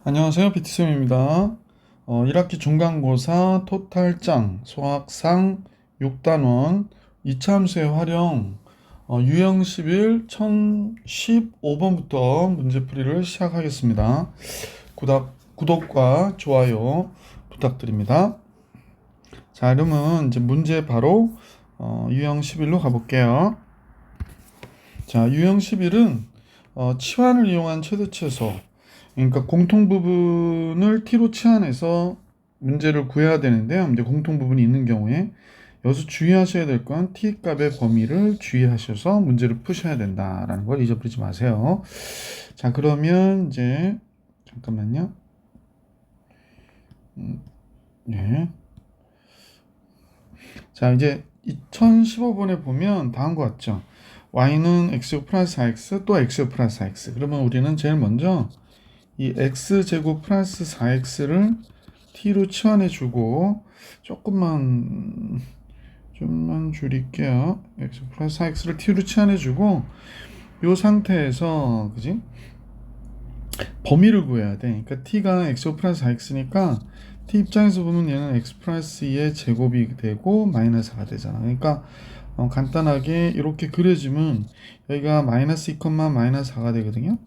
안녕하세요. PT쌤입니다. 1학기 중간고사 토탈짱 수학상 6단원 이차함수의 활용 유형 11 1015번부터 문제풀이를 시작하겠습니다. 구독과 좋아요 부탁드립니다. 자, 그러면 이제 문제 바로 유형 11로 가볼게요. 자, 유형 11은 치환을 이용한 최대최소, 그러니까 공통 부분을 t로 치환해서 문제를 구해야 되는데요. 이제 공통 부분이 있는 경우에 여기서 주의하셔야 될 건 t 값의 범위를 주의하셔서 문제를 푸셔야 된다라는 걸 잊어버리지 마세요. 자, 그러면 이제 잠깐만요. 네. 자, 이제 2015번에 보면 다음과 같죠. y는 x 플러스 4x 또 x 플러스 4x. 그러면 우리는 제일 먼저 이 x제곱 플러스 4x를 t로 치환해주고 좀만 줄일게요. x 플러스 4x를 t로 치환해주고 이 상태에서 그지? 범위를 구해야 돼. 그러니까 t가 x 플러스 4x니까 t 입장에서 보면 얘는 x 플러스 2의 제곱이 되고 마이너스 4가 되잖아. 그러니까 간단하게 이렇게 그려지면 여기가 마이너스 2, 마이너스 4가 되거든요.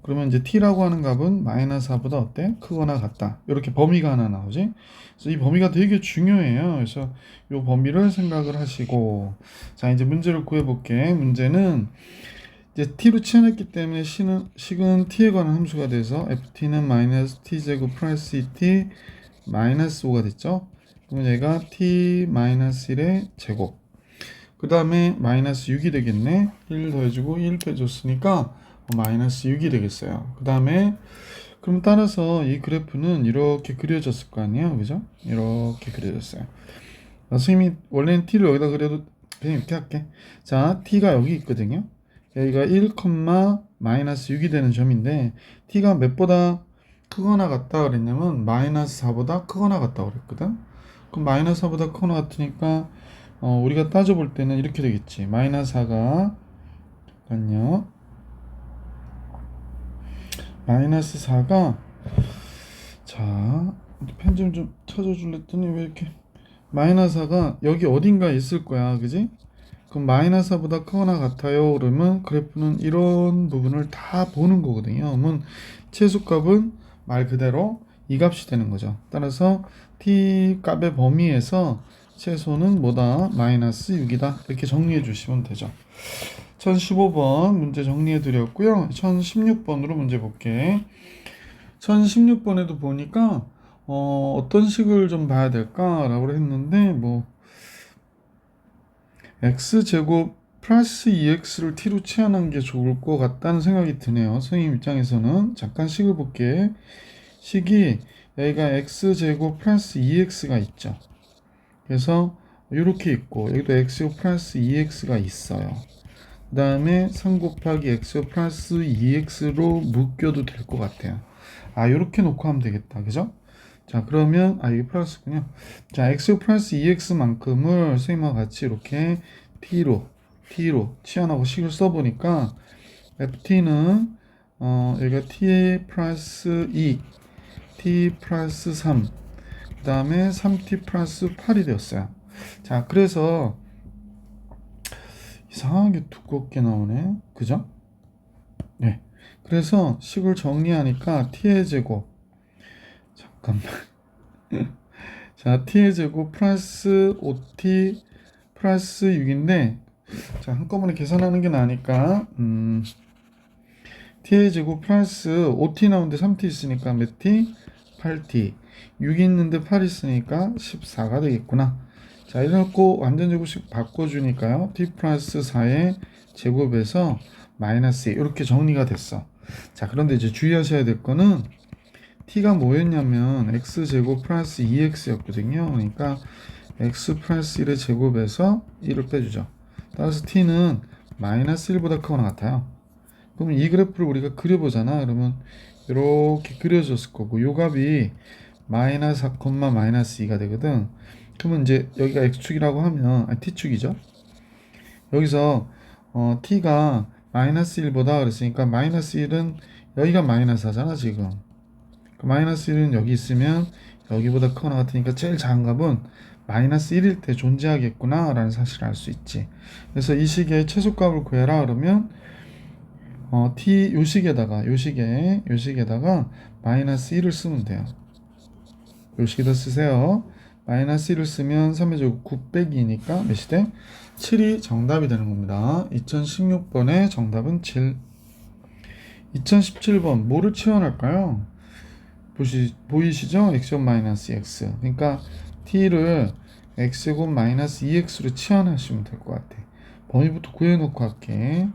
그러면 이제 t라고 하는 값은 마이너스 4보다 어때? 크거나 같다. 이렇게 범위가 하나 나오지. 그래서 이 범위가 되게 중요해요. 그래서 이 범위를 생각을 하시고, 자, 이제 문제를 구해볼게. 문제는 이제 t로 치환했기 때문에 식은 t에 관한 함수가 돼서 ft는 마이너스 t제곱 플러스 2t 마이너스 5가 됐죠. 그러면 얘가 t 마이너스 1의 제곱. 그 다음에 마이너스 6이 되겠네. 1 더해주고 1 빼줬으니까 마이너스 6이 되겠어요. 그 다음에 그럼 따라서 이 그래프는 이렇게 그려졌을 거 아니에요, 그죠? 이렇게 그려졌어요. 선생님이 원래는 t를 여기다 그려도 그냥 이렇게 할게. 자, t가 여기 있거든요. 여기가 1, 마이너스 6이 되는 점인데 t가 몇보다 크거나 같다 그랬냐면 마이너스 4보다 크거나 같다 그랬거든. 그럼 마이너스 4보다 크거나 같으니까 우리가 따져볼 때는 이렇게 되겠지. 마이너스 4가 잠깐요. 마이너스 4가 자, 펜 좀 찾아줄래 했더니 왜 이렇게 마이너스 4가 여기 어딘가에 있을 거야, 그지? 그럼 마이너스 4보다 크거나 같아요. 그러면 그래프는 이런 부분을 다 보는 거거든요. 그러면 최소값은 말 그대로 이 값이 되는 거죠. 따라서 t 값의 범위에서 최소는 뭐다? 마이너스 6이다. 이렇게 정리해 주시면 되죠. 1015번 문제 정리해 드렸고요. 1016번으로 문제 볼게. 1016번에도 보니까 어떤 식을 좀 봐야 될까라고 했는데 뭐 x제곱 플러스 2x를 t로 치환한 게 좋을 것 같다는 생각이 드네요. 선생님 입장에서는 잠깐 식을 볼게. 식이 여기가 x제곱 플러스 2x가 있죠. 그래서 이렇게 있고 여기도 x 플러스 2x가 있어요. 그 다음에 3 곱하기 x 플러스 2x로 묶여도 될 것 같아요. 아, 이렇게 놓고 하면 되겠다. 그죠? 자, 그러면 이게 플러스군요. 자, x 플러스 2x만큼을 선생님과 같이 이렇게 t로 치환하고 식을 써보니까 ft는 여기가 t 플러스 2, t 플러스 3, 그 다음에 3t 플러스 8이 되었어요. 자, 그래서 이상하게 두껍게 나오네. 그죠? 네. 그래서 식을 정리하니까 t의 제곱 잠깐만. 자, t의 제곱 플러스 5t 플러스 6인데 자, 한꺼번에 계산하는 게 나으니까 t의 제곱 플러스 5t 나오는데 3t 있으니까 몇 t? 8t. 6 있는데 8 있으니까 14가 되겠구나. 자, 이래놓고 완전 제곱식 바꿔주니까요. t 플러스 4의 제곱에서 마이너스 2 이렇게 정리가 됐어. 자, 그런데 이제 주의하셔야 될 거는 t가 뭐였냐면 x제곱 플러스 2x였거든요. 그러니까 x 플러스 1의 제곱에서 1을 빼주죠. 따라서 t는 마이너스 1보다 크거나 같아요. 그럼 이 그래프를 우리가 그려보잖아. 그러면 이렇게 그려졌을 거고 요 값이 마이너스 4, 마이너스 2가 되거든. 그러면 이제 여기가 x축이라고 하면 t축이죠. 여기서 t가 마이너스 1보다 그랬으니까 마이너스 1은 여기가 마이너스 4잖아 지금. 마이너스 1은 여기 있으면 여기보다 크거나 같으니까 제일 작은 값은 마이너스 1일 때 존재하겠구나 라는 사실을 알 수 있지. 그래서 이 식의 최소값을 구해라 그러면 t 요 식에다가 마이너스 1을 쓰면 돼요. 요 식에다 쓰세요. 마이너스 1을 쓰면 3의 제곱 9 빼기 2니까 몇이 돼? 7이 정답이 되는 겁니다. 2016번의 정답은 7. 2017번 뭐를 치환할까요? 보이시죠? x-x. 그러니까 t를 x제곱 마이너스 2x로 치환하시면 될 것 같아. 범위부터 구해놓고 할게.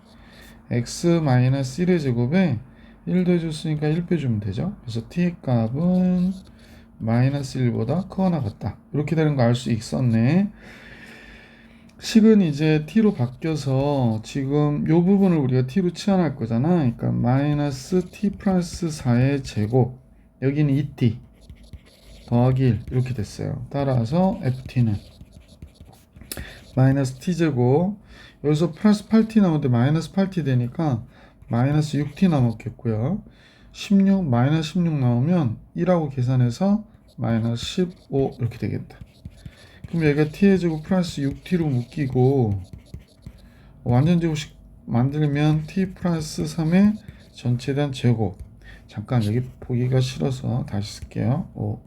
x 마이너스 1의 제곱에 1 더해줬으니까 1 빼주면 되죠. 그래서 t 값은 마이너스 1보다 크거나 같다. 이렇게 되는 거 알 수 있었네. 식은 이제 t로 바뀌어서 지금 요 부분을 우리가 t로 치환할 거잖아. 그러니까 마이너스 t 플러스 4의 제곱, 여기는 2t 더하기 1 이렇게 됐어요. 따라서 ft는 마이너스 t제곱, 여기서 플러스 8t 나오는데 마이너스 8t 되니까 마이너스 6t 남았겠고요. 16 마이너스 16 나오면 1하고 계산해서 마이너스 15 이렇게 되겠다. 그럼 여기가 t의 제곱 플러스 6t로 묶이고 완전 제곱식 만들면 t 플러스 3의 전체에 대한 제곱. 잠깐 여기 보기가 싫어서 다시 쓸게요. 5.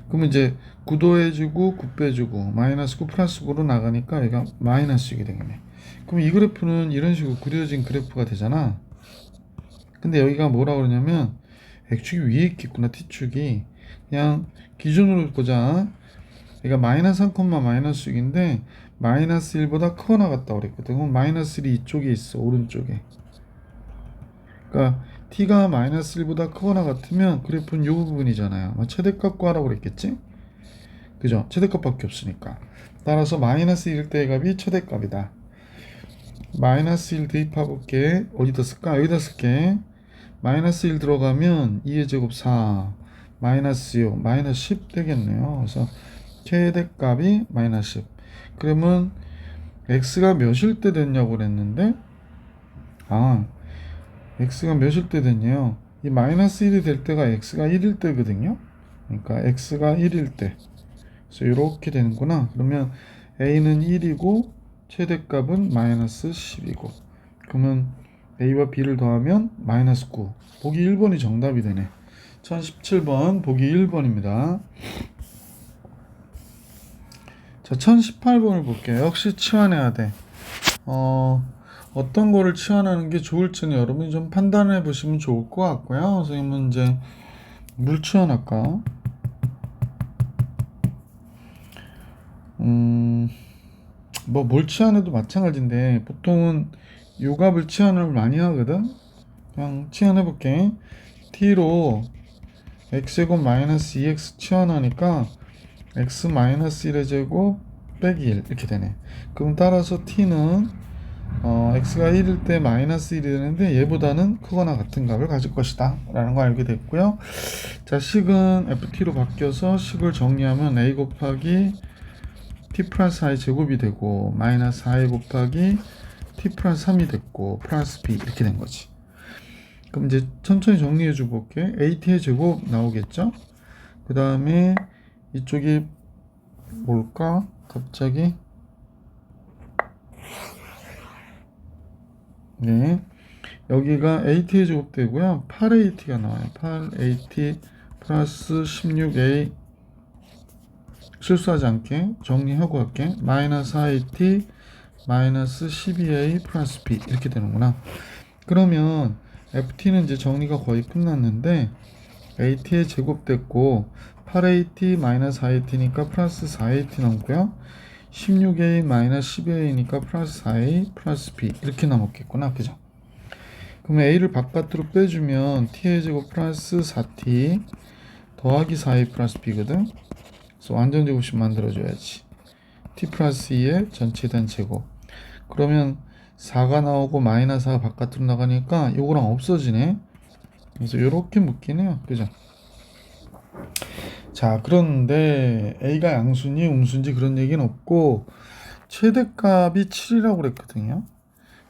그러면 이제 9 더해주고 9 빼주고 마이너스 9 플러스 9로 나가니까 여기가 마이너스 6이 되겠네. 그럼 이 그래프는 이런 식으로 그려진 그래프가 되잖아. 근데 여기가 뭐라 그러냐면 x축이 위에 있겠구나. t축이 그냥 기준으로 보자. 얘가 마이너스 3, 마이너스 6인데 마이너스 1보다 크거나 같다고 그랬거든. 그럼 마이너스 1이 이쪽에 있어. 오른쪽에. 그러니까 t가 마이너스 1보다 크거나 같으면 그래프는 이 부분이잖아요. 최대값 구하라고 그랬겠지? 그죠? 최대값밖에 없으니까. 따라서 마이너스 1일 때의 값이 최대값이다. 마이너스 1 대입해볼게. 어디다 쓸까? 여기다 쓸게. 마이너스 1 들어가면 2의 제곱 4 마이너스 6 마이너스 10 되겠네요. 그래서 최대값이 마이너스 10. 그러면 x가 몇일 때 됐냐고 그랬는데 x가 몇일 때 됐냐요? 이 마이너스 1이 될 때가 x가 1일 때거든요. 그러니까 x가 1일 때. 그래서 이렇게 되는구나. 그러면 a는 1이고 최대값은 마이너스 10이고 그러면 a와 b를 더하면 마이너스 9. 보기 1번이 정답이 되네. 1017번 보기 1번입니다. 자, 1018번을 볼게요. 역시 치환해야 돼. 어떤 거를 치환하는 게 좋을지는 여러분이 좀 판단해 보시면 좋을 것 같고요. 선생님은 이제 물 치환할까? 뭘 치환해도 마찬가지인데 보통은 요 값을 치환을 많이 하거든. 그냥 치환해 볼게. t로 x제곱 마이너스 2x 치환하니까 x 마이너스 1의 제곱 빼기 1 이렇게 되네. 그럼 따라서 t는 x가 1일 때 마이너스 1이 되는데 얘보다는 크거나 같은 값을 가질 것이다 라는 거 알게 됐고요. 자, 식은 ft로 바뀌어서 식을 정리하면 a 곱하기 t 플러스 4의 제곱이 되고 마이너스 4a 곱하기 t 플러스 3이 됐고 플러스 b 이렇게 된 거지. 그럼 이제 천천히 정리해 줘 볼게. at의 제곱 나오겠죠? 그 다음에 이쪽이 뭘까? 갑자기 네, 여기가 at의 제곱 되고요. 8at가 나와요. 8at 플러스 16a 실수하지 않게 정리하고 할게. 마이너스 4at 마이너스 12a 플러스 b 이렇게 되는구나. 그러면 ft는 이제 정리가 거의 끝났는데 at의 제곱 됐고 8at 마이너스 4at니까 플러스 4at 남고요. 16a 마이너스 12a니까 플러스 4a 플러스 b 이렇게 남았겠구나. 그죠? 그러면 a를 바깥으로 빼주면 t의 제곱 플러스 4t 더하기 4a 플러스 b거든. 그래서 완전 제곱식 만들어줘야지. t 플러스 2의 전체에 대한 제곱. 그러면 4가 나오고 마이너스 4가 바깥으로 나가니까 요거랑 없어지네. 그래서 요렇게 묶이네요. 그죠? 자, 그런데 a가 양수니 음수인지 그런 얘기는 없고 최대값이 7이라고 그랬거든요.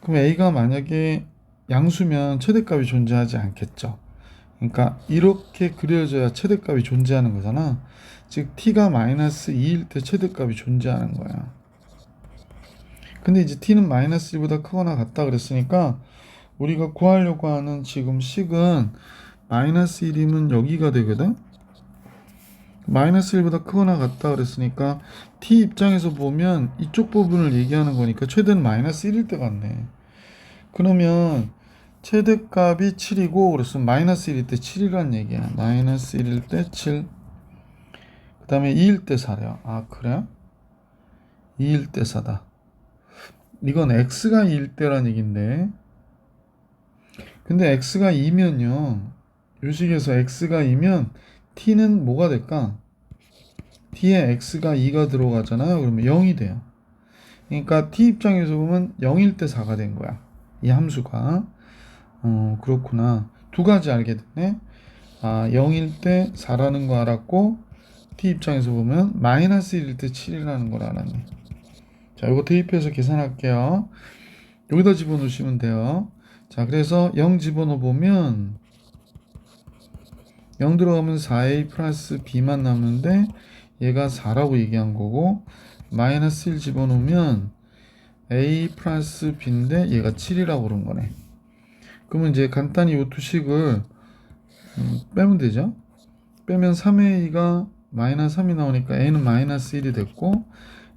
그럼 a가 만약에 양수면 최대값이 존재하지 않겠죠. 그러니까 이렇게 그려져야 최대값이 존재하는 거잖아. 즉 t가 마이너스 2일 때 최대값이 존재하는 거야. 근데 이제 t는 마이너스 1보다 크거나 같다 그랬으니까 우리가 구하려고 하는 지금 식은 마이너스 1이면 여기가 되거든. 마이너스 1보다 크거나 같다 그랬으니까 t 입장에서 보면 이쪽 부분을 얘기하는 거니까 최대는 마이너스 1일 때 같네. 그러면 최대값이 7이고 그랬으면 마이너스 1일 때 7이란 얘기야. 마이너스 1일 때 7. 그 다음에 2일 때 4래요. 아 그래? 2일 때 4다. 이건 x가 2일 때란 얘긴데, 근데 x가 2면요 요 식에서 x가 2면 t는 뭐가 될까? t에 x가 2가 들어가잖아요. 그러면 0이 돼요. 그러니까 t 입장에서 보면 0일 때 4가 된 거야. 이 함수가. 그렇구나. 두 가지 알게 됐네. 아, 0일 때 4라는 거 알았고, t 입장에서 보면 마이너스 1일 때 7이라는 걸 알았네. 자, 이거 대입해서 계산할게요. 여기다 집어넣으시면 돼요. 자, 그래서 0 집어넣어 보면 0 들어가면 4a 플러스 b만 남는데 얘가 4라고 얘기한 거고, 마이너스 1 집어넣으면 a 플러스 b인데 얘가 7이라고 그런 거네. 그러면 이제 간단히 이 두 식을 빼면 되죠. 빼면 3a가 마이너스 3이 나오니까 a는 마이너스 1이 됐고,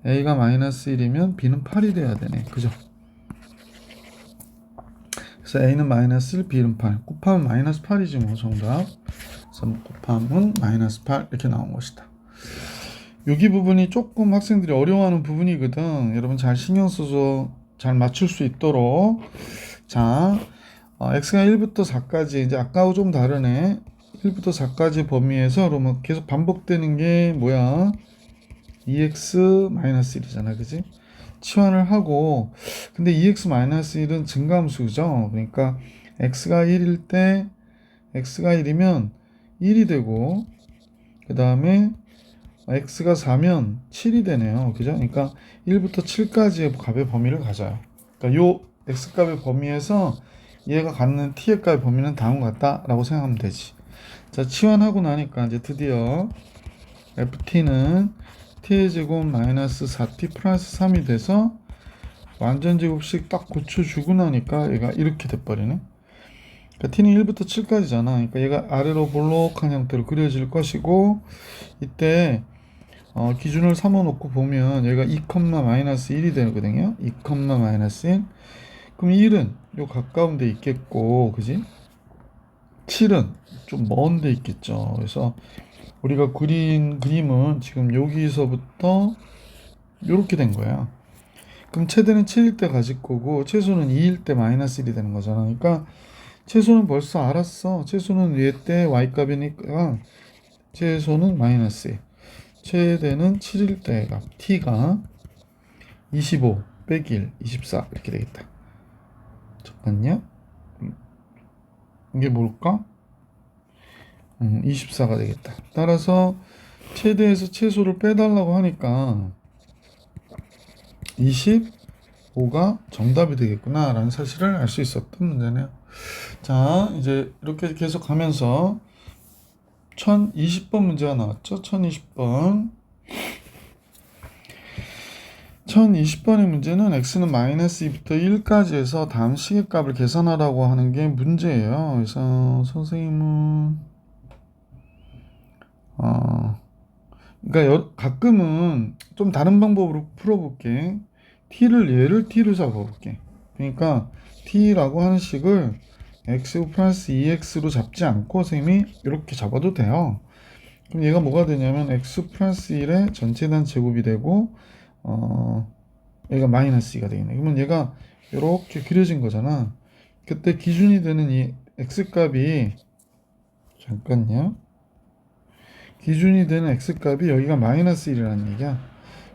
a가 마이너스 1이면 b는 8이 돼야 되네. 그죠? 그래서 a는 마이너스 1, b는 8. 곱하면 마이너스 8이지 뭐 정답. 그래서 곱하면 마이너스 8 이렇게 나온 것이다. 여기 부분이 조금 학생들이 어려워하는 부분이거든. 여러분 잘 신경 써서 잘 맞출 수 있도록. 자, x가 1부터 4까지, 이제 아까하고 좀 다르네. 1부터 4까지 범위에서 그러면 계속 반복되는 게 뭐야? 2x-1이잖아, 그지? 치환을 하고, 근데 2x-1은 증가함수죠. 그러니까 x가 1일 때 x가 1이면 1이 되고, 그 다음에 x가 4면 7이 되네요. 그죠? 그러니까 1부터 7까지의 값의 범위를 가져요. 그러니까 요 x값의 범위에서 얘가 갖는 t의 값의 범위는 다음과 같다라고 생각하면 되지. 자, 치환하고 나니까 이제 드디어 ft는 t의 제곱 마이너스 4t 플러스 3이 돼서 완전 제곱식 딱 고쳐주고 나니까 얘가 이렇게 돼버리네. 그러니까 t는 1부터 7까지잖아. 그러니까 얘가 아래로 볼록한 형태로 그려질 것이고, 이때 기준을 삼아놓고 보면 얘가 2, 마이너스 1이 되거든요. 2, 마이너스 1. 그럼 1은 요 가까운 데 있겠고, 그지? 7은 좀 먼 데 있겠죠. 그래서 우리가 그린 그림은 지금 여기서부터 이렇게 된 거야. 그럼 최대는 7일 때 가질 거고, 최소는 2일 때 마이너스 1이 되는 거잖아. 그러니까 최소는 벌써 알았어. 최소는 얘 때 y값이니까 최소는 마이너스 1. 최대는 7일 때 값 t가 25 빼기 1, 24 이렇게 되겠다. 잠깐요. 이게 뭘까? 24가 되겠다. 따라서 최대에서 최소를 빼달라고 하니까 25가 정답이 되겠구나 라는 사실을 알 수 있었던 문제네요. 자, 이제 이렇게 계속 가면서 1020번 문제가 나왔죠. 1020번 1020번의 문제는 x는 마이너스 2부터 1까지 해서 다음 식의 값을 계산하라고 하는 게 문제예요. 그래서 선생님은 그러니까 가끔은 좀 다른 방법으로 풀어볼게. 얘를 t로 잡아볼게. 그러니까 t라고 하는 식을 x 플러스 2x로 잡지 않고 선생님이 이렇게 잡아도 돼요. 그럼 얘가 뭐가 되냐면 x 플러스 1의 전체단 제곱이 되고, 얘가 마이너스 2가 되겠네. 그러면 얘가 이렇게 그려진 거잖아. 그때 기준이 되는 이 x값이, 잠깐요, 기준이 되는 x값이 여기가 마이너스 1이라는 얘기야.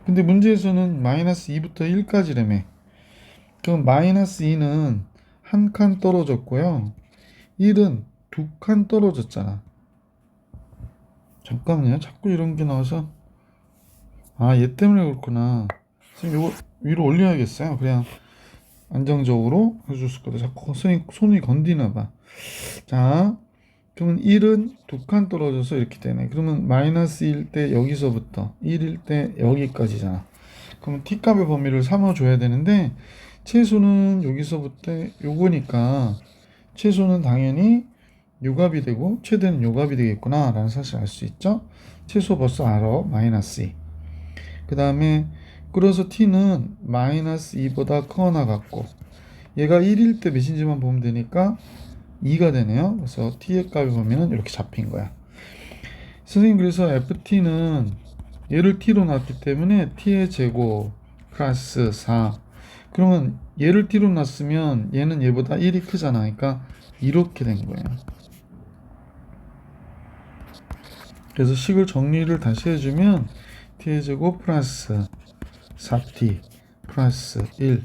근데 문제에서는 마이너스 2부터 1까지라며. 그럼 마이너스 2는 한 칸 떨어졌고요, 1은 두 칸 떨어졌잖아. 잠깐만요, 자꾸 이런 게 나와서. 얘 때문에 그렇구나. 선생님 이거 위로 올려야겠어요. 그냥 안정적으로 해줬을 거다. 자꾸 손이 건디나 봐. 자, 그러면 1은 두 칸 떨어져서 이렇게 되네. 그러면 마이너스 1일 때 여기서부터 1일 때 여기까지잖아. 그럼 t값의 범위를 삼아줘야 되는데 최소는 여기서부터 요거니까 최소는 당연히 요값이 되고 최대는 요값이 되겠구나 라는 사실을 알 수 있죠. 최소 벌써 알아. 마이너스 2. 그 다음에 끌어서 t는 마이너스 2보다 커나 같고 얘가 1일 때 몇인지만 보면 되니까 2가 되네요. 그래서 t의 값의 범위는 이렇게 잡힌 거야. 선생님 그래서 ft는 얘를 t로 놨기 때문에 t의 제곱 플러스 4. 그러면 얘를 t로 놨으면 얘는 얘보다 1이 크잖아. 그러니까 이렇게 된 거예요. 그래서 식을 정리를 다시 해주면 t의 제곱 플러스 4t 플러스 1.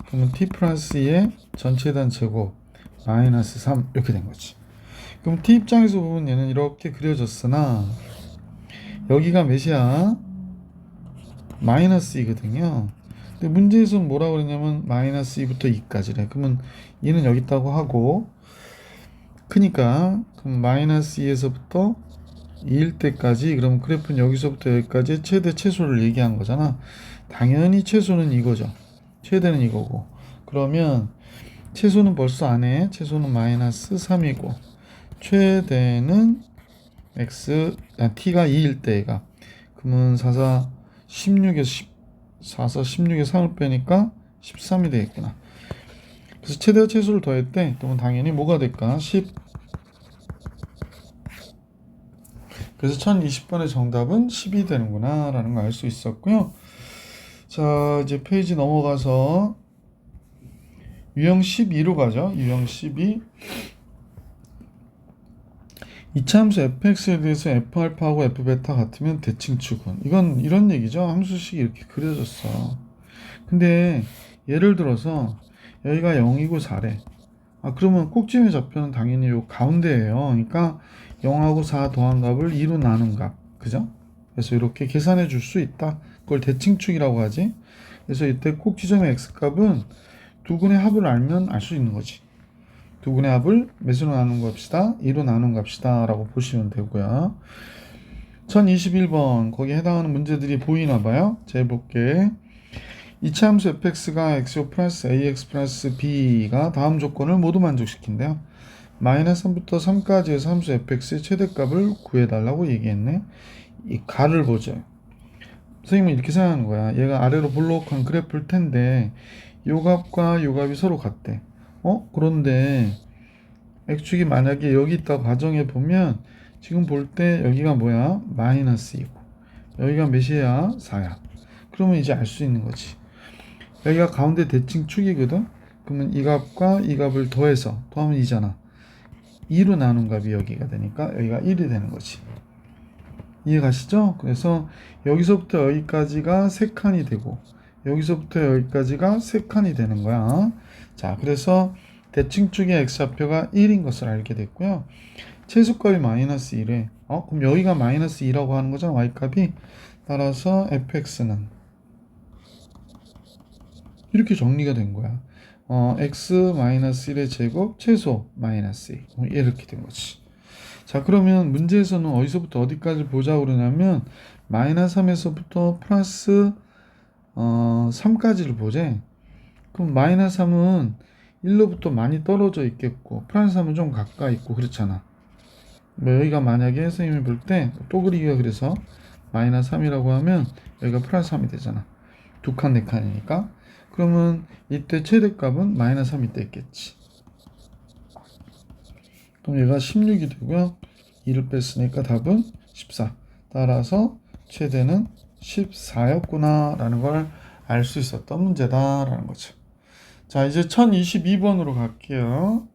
그러면 t 플러스 2의 전체 단 제곱 마이너스 3 이렇게 된 거지. 그럼 t 입장에서 보면 얘는 이렇게 그려졌으나 여기가 몇이야? 마이너스 2거든요. 근데 문제에서는 뭐라고 그러냐면 마이너스 2부터 2까지래. 그러면 얘는 여기 있다고 하고 크니까 그럼 마이너스 2에서부터 2일 때까지 그럼 그래프는 여기서부터 여기까지 최대 최소를 얘기한 거잖아. 당연히 최소는 이거죠. 최대는 이거고. 그러면 최소는 벌써 안 해. 최소는 마이너스 3이고 최대는 t가 2일 때가 그러면 44 16에서 44 16에 3을 빼니까 13이 되겠구나. 그래서 최대와 최소를 더했대. 그러면 당연히 뭐가 될까? 10. 그래서 1020번의 정답은 10이 되는구나 라는 걸 알 수 있었고요. 자, 이제 페이지 넘어가서 유형 12로 가죠. 유형 12. 이차함수 fx에 대해서 f알파하고 f베타 같으면 대칭 추군. 이건 이런 얘기죠. 함수식이 이렇게 그려졌어. 근데 예를 들어서 여기가 0이고 4래. 그러면 꼭지점의 좌표는 당연히 요 가운데예요. 그러니까 0하고 4 더한 값을 2로 나눈 값. 그죠? 그래서 이렇게 계산해 줄 수 있다. 그걸 대칭축이라고 하지. 그래서 이때 꼭지점의 x값은 두 근의 합을 알면 알 수 있는 거지. 두 근의 합을 몇으로 나눈 값이다? 2로 나눈 값이다 라고 보시면 되고요. 1021번 거기에 해당하는 문제들이 보이나 봐요. 자, 해볼게. 이차함수 fx가 xo 플러스 ax 플러스 b가 다음 조건을 모두 만족시킨대요. 마이너스 3부터 3까지의 함수 fx의 최대값을 구해달라고 얘기했네. 이 가를 보죠. 선생님은 이렇게 생각하는 거야. 얘가 아래로 볼록한 그래프일 텐데 요 값과 요 값이 서로 같대. 그런데 x축이 만약에 여기 있다고 가정해 보면 지금 볼 때 여기가 뭐야? 마이너스이고 여기가 몇이야? 4야. 그러면 이제 알 수 있는 거지. 여기가 가운데 대칭축이거든. 그러면 이 값과 이 값을 더해서 더하면 2잖아. 2로 나눈 값이 여기가 되니까 여기가 1이 되는 거지. 이해 가시죠? 그래서 여기서부터 여기까지가 3칸이 되고 여기서부터 여기까지가 3칸이 되는 거야. 자, 그래서 대칭축의 x좌표가 1인 것을 알게 됐고요. 최소값이 마이너스 1에 그럼 여기가 마이너스 2라고 하는 거잖아. y값이. 따라서 fx는 이렇게 정리가 된 거야. x-1의 제곱 최소 마이너스 2 이렇게 된 거지. 자, 그러면 문제에서는 어디서부터 어디까지 보자고 그러냐면 마이너스 3에서부터 플러스 3까지를 보재. 그럼 마이너스 3은 1로부터 많이 떨어져 있겠고 플러스 3은 좀 가까이 있고 그렇잖아. 뭐 여기가 만약에 선생님이 볼 때 또 그리기가 그래서 마이너스 3이라고 하면 여기가 플러스 3이 되잖아. 두 칸, 네 칸이니까. 그러면 이때 최대값은 마이너스 3이 됐겠지. 그럼 얘가 16이 되고요. 2를 뺐으니까 답은 14. 따라서 최대는 14였구나 라는 걸 알 수 있었던 문제다 라는 거죠. 자, 이제 1022번으로 갈게요.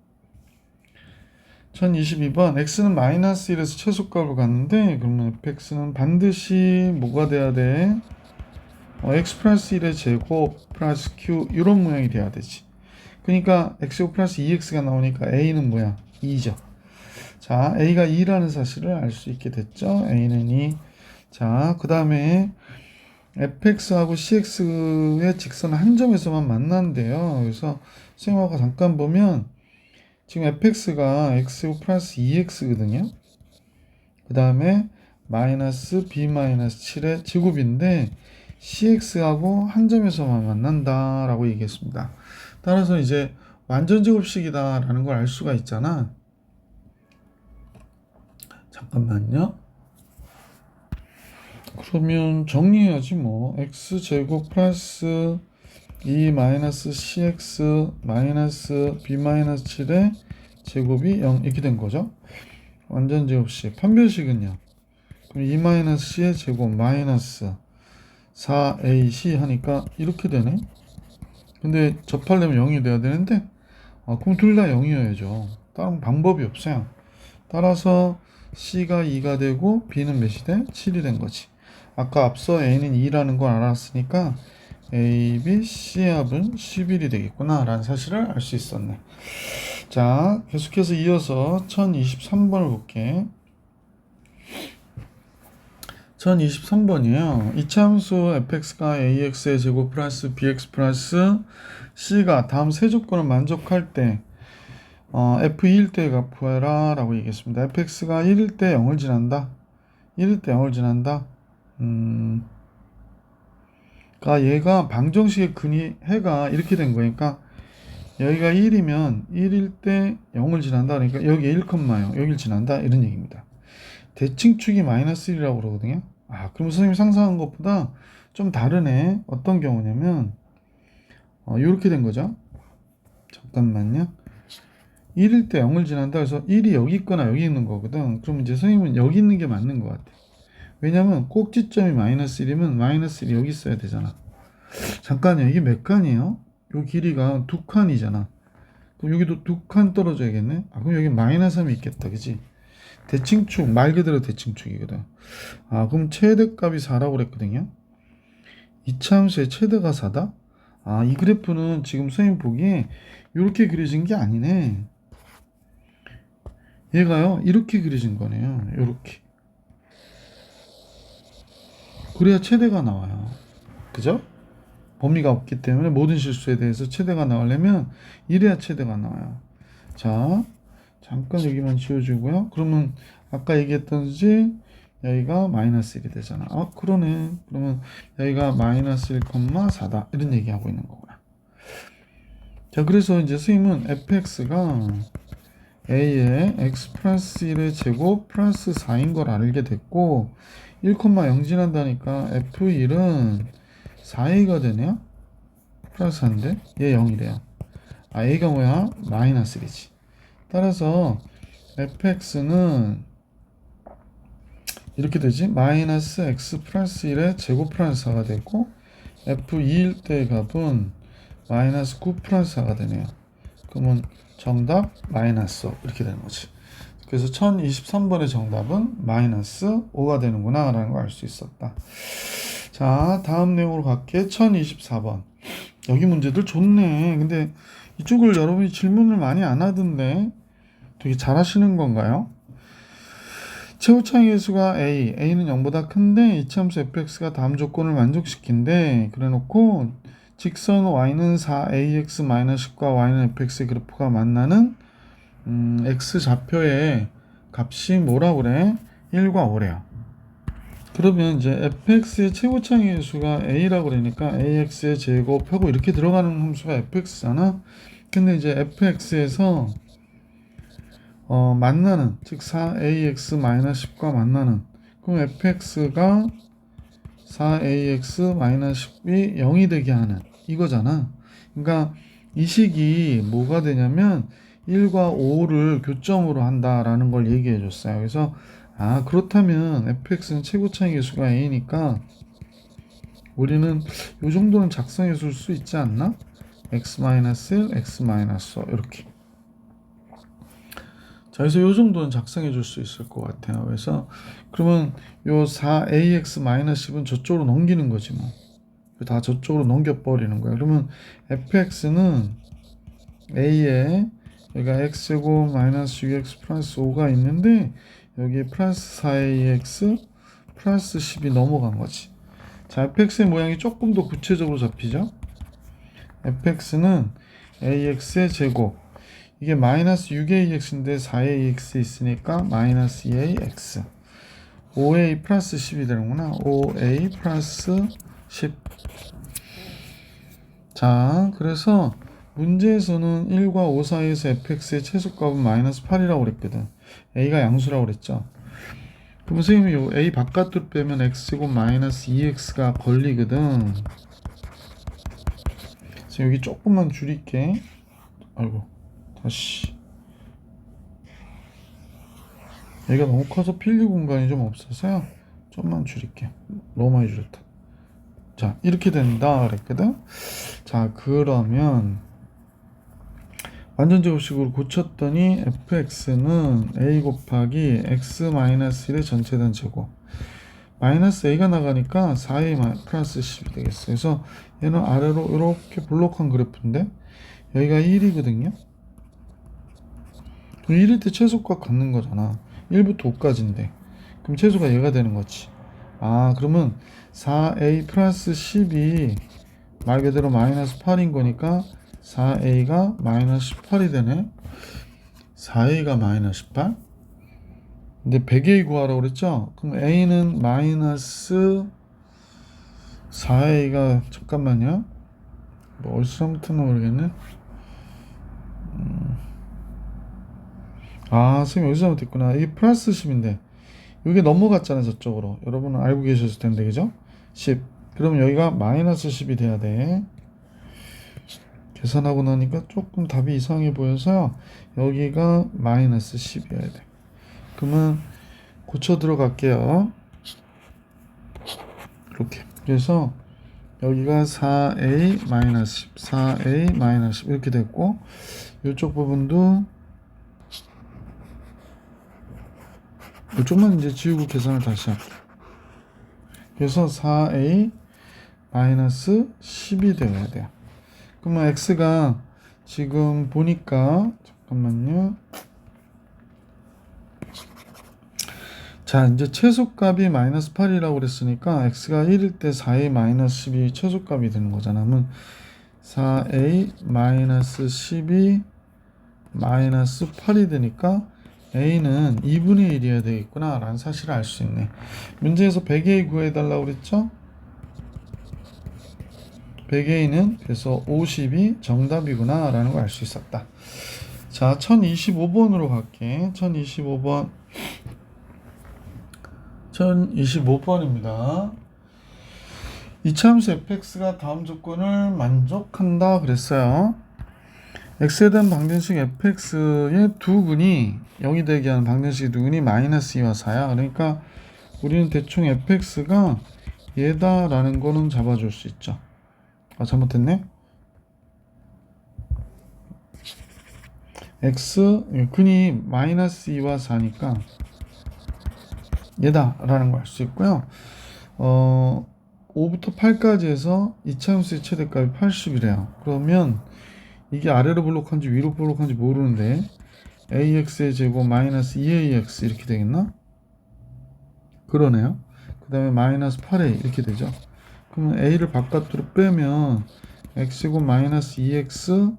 1022번 x는 마이너스 1에서 최소값으로 갔는데 그러면 fx는 반드시 뭐가 돼야 돼? x 플러스 1의 제곱 플러스 q 이런 모양이 돼야 되지. 그러니까 x 플러스 2x가 나오니까 a는 뭐야? 2죠. 자, a가 2라는 사실을 알 수 있게 됐죠. a는 2. 자, 그 다음에 fx하고 cx의 직선은 한 점에서만 만난대요. 그래서 선생님하고 잠깐 보면 지금 fx가 x제곱 플러스 2x거든요. 그 다음에 마이너스 b 마이너스 7의 제곱인데 cx하고 한 점에서만 만난다 라고 얘기했습니다. 따라서 이제 완전 제곱식이다 라는 걸 알 수가 있잖아. 잠깐만요. 그러면 정리해야지 뭐. x제곱 플러스 2 마이너스 cx 마이너스 b 마이너스 7의 제곱이 0 이렇게 된 거죠. 완전 제곱식. 판별식은요. 그럼 2 마이너스 c의 제곱 마이너스 4ac 하니까 이렇게 되네. 근데 접하려면 0이 돼야 되는데 그럼 둘 다 0이어야죠. 다른 방법이 없어요. 따라서 c가 2가 되고 b는 몇이 돼? 7이 된 거지. 아까 앞서 a는 2라는 걸 알았으니까 a, b, c의 합은 11이 되겠구나 라는 사실을 알 수 있었네. 자, 계속해서 이어서 1023번을 볼게. 1023번이에요. 이차함수 fx가 ax의 제곱 플러스 bx 플러스 c가 다음 세 조건을 만족할 때 f2일 때 값구해라 라고 얘기했습니다. fx가 1일 때 0을 지난다. 1일 때 0을 지난다. 그러니까 얘가 방정식의 근이 해가 이렇게 된 거니까 여기가 1이면 1일 때 0을 지난다. 그러니까 여기 1,0 여기를 지난다. 이런 얘기입니다. 대칭축이 마이너스 1이라고 그러거든요. 그럼 선생님이 상상한 것보다 좀 다르네. 어떤 경우냐면 이렇게 된 거죠. 잠깐만요. 1일 때 0을 지난다. 그래서 1이 여기 있거나 여기 있는 거거든. 그럼 이제 선생님은 여기 있는 게 맞는 것 같아. 왜냐면 꼭지점이 마이너스 1이면 마이너스 1이 여기 있어야 되잖아. 잠깐요. 이게 몇 칸이에요? 요 길이가 2칸이잖아. 그럼 여기도 2칸 떨어져야겠네. 그럼 여기 마이너스 3이 있겠다. 그지? 대칭축, 말 그대로 대칭축이거든. 그럼 최대값이 4라고 그랬거든요. 이차함수의 최대가 4다? 이 그래프는 지금 선생님 보기에 이렇게 그려진 게 아니네. 얘가요, 이렇게 그려진 거네요. 이렇게. 그래야 최대가 나와요. 그죠? 범위가 없기 때문에 모든 실수에 대해서 최대가 나오려면 이래야 최대가 나와요. 자, 잠깐 여기만 지워주고요. 그러면 아까 얘기했던지 여기가 마이너스 1이 되잖아. 그러네. 그러면 여기가 마이너스 1,4다. 이런 얘기하고 있는 거구나. 자, 그래서 이제 선생님은 fx가 a의 x 플러스 1의 제곱 플러스 4인 걸 알게 됐고 1,0 지난다니까 f1은 4a가 되네요. 플러스 4인데 얘 0이래요. a가 뭐야? 마이너스 1이지. 따라서 fx는 이렇게 되지. 마이너스 x 플러스 1의 제곱 플러스 4가 되고 f2일 때 값은 마이너스 9 플러스 4가 되네요. 그러면 정답 마이너스 5 이렇게 되는 거지. 그래서 1023번의 정답은 마이너스 5가 되는구나 라는 걸 알 수 있었다. 자, 다음 내용으로 갈게. 1024번. 여기 문제들 좋네. 근데 이쪽을 여러분이 질문을 많이 안 하던데 되게 잘하시는 건가요? 최고차의 개수가 a는 0보다 큰데 이차함수 fx가 다음 조건을 만족시킨대. 그래놓고 직선 y는 4ax-10과 y는 fx의 그래프가 만나는 x 좌표의 값이 뭐라 그래? 1과 5래요. 그러면 이제 fx의 최고차의 개수가 a라고 그러니까 ax의 제곱하고 이렇게 들어가는 함수가 fx잖아. 근데 이제 fx에서 만나는, 즉 4ax-10과 만나는, 그럼 fx가 4ax-10이 0이 되게 하는 이거잖아. 그러니까 이 식이 뭐가 되냐면 1과 5를 교점으로 한다라는 걸 얘기해 줬어요. 그래서 그렇다면 fx는 최고차의 개수가 a니까 우리는 이 정도는 작성해 줄 수 있지 않나? x-1, x-5 이렇게. 자, 그래서 이 정도는 작성해 줄 수 있을 것 같아요. 그래서 그러면 요 4ax-10은 저쪽으로 넘기는 거지 뭐. 다 저쪽으로 넘겨버리는 거야. 그러면 fx는 a에 여기가 x제곱 마이너스 6x 플러스 5가 있는데 여기 플러스 4ax 플러스 10이 넘어간 거지. 자, fx의 모양이 조금 더 구체적으로 잡히죠. fx는 ax의 제곱, 이게 마이너스 6ax인데 4ax 있으니까 마이너스 2ax. 5a 플러스 10이 되는구나. 5a 플러스 10. 자, 그래서 문제에서는 1과 5 사이에서 fx의 최소값은 마이너스 8이라고 그랬거든. a가 양수라고 그랬죠. 그럼 선생님이 요 a 바깥으로 빼면 x고 마이너스 2x가 걸리거든. 그래서 여기 조금만 줄일게. 아이고, 다시. 얘가 너무 커서 필기 공간이 좀 없어서요. 좀만 줄일게. 너무 많이 줄였다. 자, 이렇게 된다 그랬거든. 자, 그러면 완전 제곱식으로 고쳤더니 fx는 a 곱하기 x 마이너스 1의 전체된 제곱 마이너스 a가 나가니까 4a 플러스 10이 되겠어요. 그래서 얘는 아래로 이렇게 볼록한 그래프인데 여기가 1이거든요. 1일 때 최소값 갖는 거잖아. 1부터 5까지인데 그럼 최소가 얘가 되는 거지. 아, 그러면 4a 플러스 10이 말 그대로 마이너스 8인 거니까 4a가 마이너스 18이 되네. 4a가 마이너스 18? 근데 100a 구하라고 그랬죠? 그럼 a는 마이너스 4a가 잠깐만요. 뭐 얼싸움부터는 모르겠네. 아, 선생님 여기서 잘못했구나. 이게 플러스 10인데 이게 넘어갔잖아 저쪽으로. 여러분은 알고 계셨을 텐데 그죠? 10. 그러면 여기가 마이너스 10이 돼야 돼. 계산하고 나니까 조금 답이 이상해 보여서요. 여기가 마이너스 10이어야 돼. 그러면 고쳐 들어갈게요. 이렇게. 그래서 여기가 4a 마이너스 10, 4a 마이너스 10 이렇게 됐고 이쪽 부분도 이쪽만 이제 지우고 계산을 다시 할게요. 그래서 4a 마이너스 10이 되어야 돼요. 그러면 x가 지금 보니까 잠깐만요. 자, 이제 최소값이 마이너스 8이라고 그랬으니까 x가 1일 때 4a 마이너스 10이 최소값이 되는 거잖아. 그러면 4a 마이너스 10이 마이너스 8이 되니까 a는 2분의 1이어야 되겠구나 라는 사실을 알 수 있네. 문제에서 100a 구해달라고 그랬죠? 100a는 그래서 50이 정답이구나 라는 걸 알 수 있었다. 자, 1025번으로 갈게. 1025번입니다. 이차함수 fx가 다음 조건을 만족한다 그랬어요. x에 대한 방정식 fx의 두 근이 0이 되게 하는 방정식의 두 근이 마이너스 2와 4야. 그러니까 우리는 대충 fx가 얘다라는 거는 잡아줄 수 있죠. 아, 잘못했네. x 근이 마이너스 2와 4니까 얘다라는 걸 알 수 있고요. 5부터 8까지 해서 이차함수의 최대값이 80이래요. 그러면 이게 아래로 볼록한지 위로 볼록한지 모르는데 ax의 제곱 마이너스 2ax 이렇게 되겠나? 그러네요. 그 다음에 마이너스 8a 이렇게 되죠. 그러면 a를 바깥으로 빼면 x제곱 마이너스 2x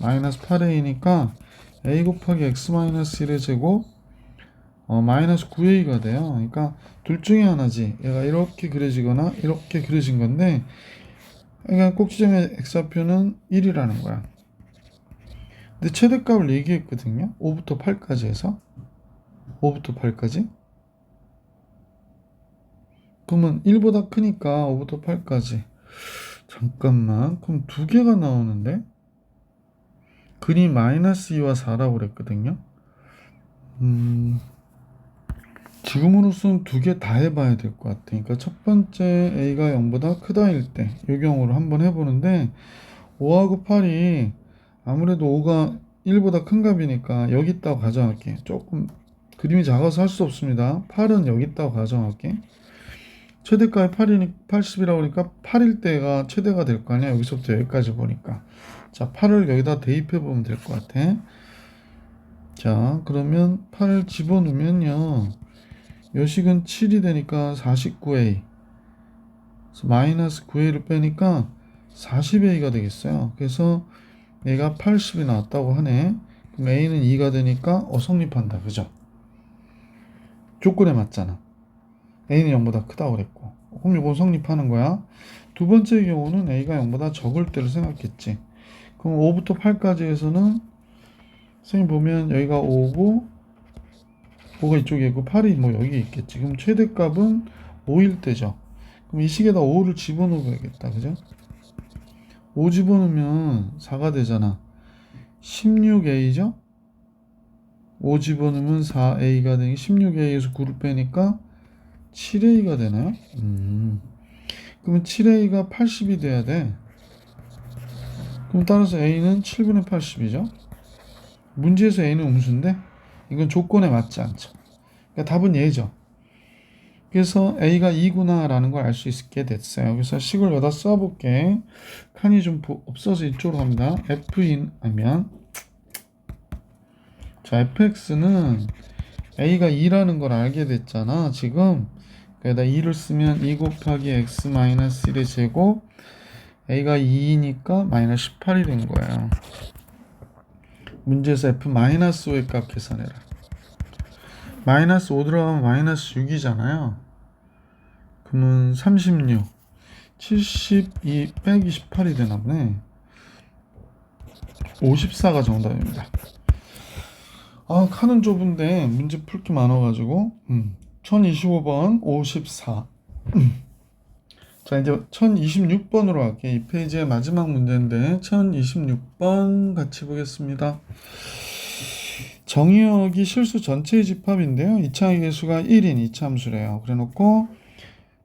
마이너스 8a니까 a 곱하기 x 마이너스 1의 제곱 마이너스 9a가 돼요. 그러니까 둘 중에 하나지. 얘가 이렇게 그려지거나 이렇게 그려진 건데 그러니까 꼭지점의 x좌표는 1이라는 거야. 근데 최대값을 얘기했거든요. 5부터 8까지 해서 5부터 8까지. 그러면 1보다 크니까 5부터 8까지. 잠깐만. 그럼 두 개가 나오는데 근이 마이너스 2와 4라고 그랬거든요. 지금으로서는 두 개 다 해봐야 될 것 같아. 그러니까 첫 번째 a가 0보다 크다일 때 이 경우를 한번 해보는데 5하고 8이 아무래도 5가 1보다 큰 값이니까 여기 있다고 가정할게. 조금 그림이 작아서 할 수 없습니다. 8은 여기 있다고 가정할게. 최대값이 80이라고 하니까 8일 때가 최대가 될 거 아니야. 여기서부터 여기까지 보니까. 자, 8을 여기다 대입해 보면 될 것 같아. 자, 그러면 8을 집어넣으면요. 요식은 7이 되니까 49a. 그래서 마이너스 9a를 빼니까 40a가 되겠어요. 그래서 얘가 80이 나왔다고 하네. 그럼 A는 2가 되니까 성립한다. 그죠? 조건에 맞잖아. A는 0보다 크다고 그랬고. 그럼 이건 성립하는 거야. 두 번째 경우는 A가 0보다 적을 때를 생각했지. 그럼 5부터 8까지 해서는 선생님 보면 여기가 5고 5가 이쪽에 있고 8이 뭐 여기 있겠지. 그럼 최대값은 5일 때죠. 그럼 이 식에다 5를 집어넣어야겠다. 그죠? 5 집어넣으면 4가 되잖아. 16A죠? 5 집어넣으면 4A가 되니 16A에서 9를 빼니까 7A가 되나요? 그러면 7A가 80이 돼야 돼. 그럼 따라서 A는 7분의 80이죠. 문제에서 A는 음수인데 이건 조건에 맞지 않죠. 그러니까 답은 얘죠. 그래서 A가 2구나 라는 걸 알 수 있게 됐어요. 그래서 식을 여기다 써볼게. 칸이 좀 없어서 이쪽으로 갑니다. F인 하면 자 fx는 A가 2라는 걸 알게 됐잖아. 지금 여기다 2를 쓰면 2 곱하기 x 마이너스 1의 제곱 A가 2니까 마이너스 18이 된 거야. 문제에서 f 마이너스 5의 값 계산해라. 마이너스 5 들어가면 마이너스 6이잖아요. 그러면 36 72 빼기 18이 되나 보네. 54가 정답입니다. 아, 칸은 좁은데 문제 풀 게 많아가지고 1025번 54. 자, 이제 1026번으로 갈게요. 이 페이지의 마지막 문제인데 1026번 같이 보겠습니다. 정의역이 실수 전체의 집합인데요. 이차의 개수가 1인 이차함수래요. 그래놓고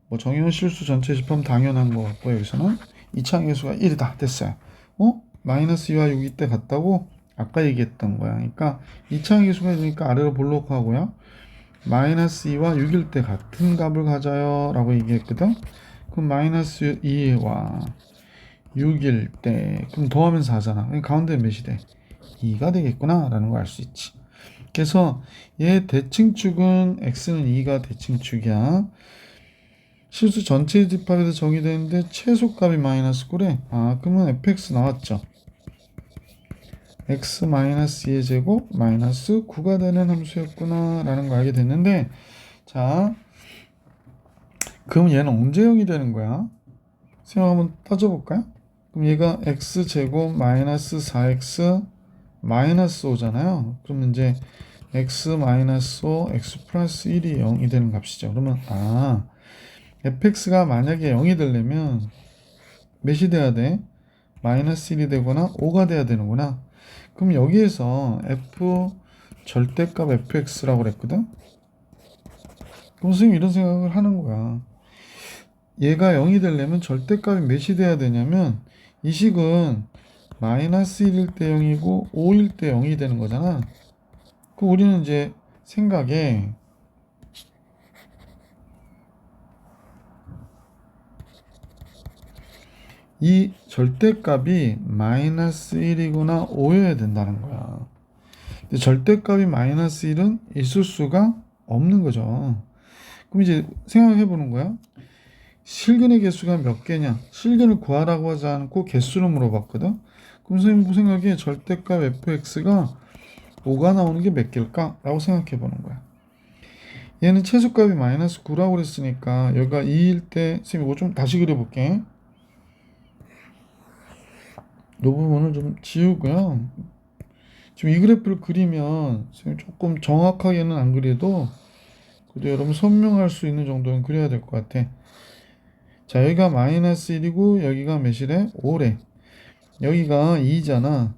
뭐 정의역 실수 전체의 집합은 당연한 것 같고 여기서는 이차의 개수가 1이다 됐어요. 마이너스 2와 6 이때 같다고? 아까 얘기했던 거야. 그러니까 이차의 개수가 있으니까 아래로 볼록하고요. 마이너스 2와 6일 때 같은 값을 가져요 라고 얘기했거든. 그럼 마이너스 2와 6일 때 그럼 더하면 4잖아. 가운데 몇이 돼? 2가 되겠구나 라는 걸 알 수 있지. 그래서 얘 대칭축은 x는 2가 대칭축이야. 실수 전체 집합에서 정의되는데 최소값이 마이너스 9래. 아, 그러면 fx 나왔죠. x 마이너스 2의 제곱 마이너스 9가 되는 함수였구나 라는 걸 알게 됐는데, 자 그럼 얘는 언제 0이 되는 거야? 생각 한번 따져볼까요? 그럼 얘가 x제곱 마이너스 4x 마이너스 5잖아요. 그러면 이제 x 마이너스 5 x 플러스 1이 0이 되는 값이죠. 그러면 fx가 만약에 0이 되려면 몇이 돼야 돼? 마이너스 1이 되거나 5가 돼야 되는구나. 그럼 여기에서 f 절대값 fx라고 그랬거든. 그럼 선생님 이런 생각을 하는 거야. 얘가 0이 되려면 절대값이 몇이 돼야 되냐면 이 식은 마이너스 1일 때 0이고 5일 때 0이 되는 거잖아. 그럼 우리는 이제 생각에 이 절대값이 마이너스 1이거나 5여야 된다는 거야. 근데 절대값이 마이너스 1은 있을 수가 없는 거죠. 그럼 이제 생각해 보는 거야. 실근의 개수가 몇 개냐? 실근을 구하라고 하지 않고 개수를 물어봤거든. 그럼 선생님 생각에 절대값 fx가 5가 나오는 게 몇 개일까? 라고 생각해 보는 거야. 얘는 최소값이 마이너스 9라고 그랬으니까 여기가 2일 때 선생님 이거 좀 다시 그려볼게. 이 부분을 좀 지우고요. 지금 이 그래프를 그리면 선생님 조금 정확하게는 안 그려도 그래도 여러분 선명할 수 있는 정도는 그려야 될 것 같아. 자, 여기가 마이너스 1이고 여기가 몇이래? 5래. 여기가 2잖아.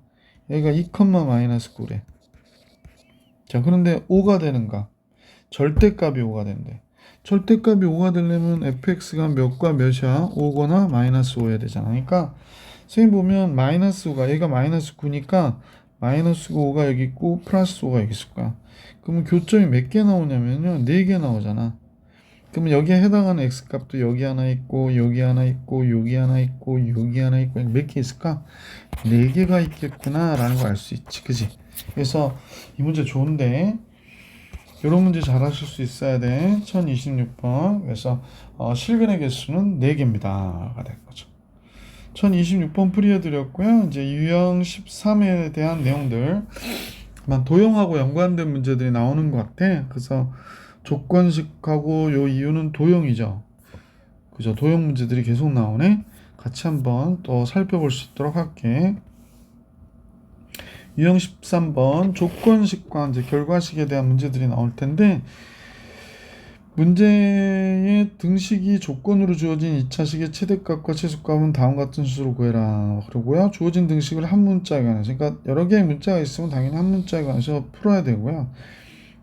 여기가 2, 마이너스 9래. 자, 그런데 5가 되는가? 절대값이 5가 된대. 절대값이 5가 되려면 fx가 몇과 몇이야? 5거나 마이너스 5여야 되잖아. 그러니까 선생님 보면 마이너스 5가 여기가 마이너스 9니까 마이너스 5가 여기 있고 플러스 5가 여기 있을 거야. 그러면 교점이 몇 개 나오냐면요. 4개 나오잖아. 그러면 여기에 해당하는 x값도 여기 하나 있고 여기 하나 있고 여기 하나 있고 여기 하나 있고 몇 개 있을까? 4개가 있겠구나 라는 걸 알 수 있지. 그지? 그래서 이 문제 좋은데 이런 문제 잘 하실 수 있어야 돼. 1026번. 그래서 실근의 개수는 4개입니다 가 될 거죠. 1026번 풀이해 드렸고요. 이제 유형 13에 대한 내용들 도형하고 연관된 문제들이 나오는 것 같아. 그래서 조건식하고 요 이유는 도형이죠. 그죠? 도형 문제들이 계속 나오네. 같이 한번 또 살펴볼 수 있도록 할게. 유형 13번 조건식과 이제 결과식에 대한 문제들이 나올 텐데, 문제의 등식이 조건으로 주어진 2차식의 최대값과 최소값은 다음과 같은 수로 구해라. 그러고요. 주어진 등식을 한 문자에 관해서, 그러니까 여러 개의 문자가 있으면 당연히 한 문자에 관해서 풀어야 되고요.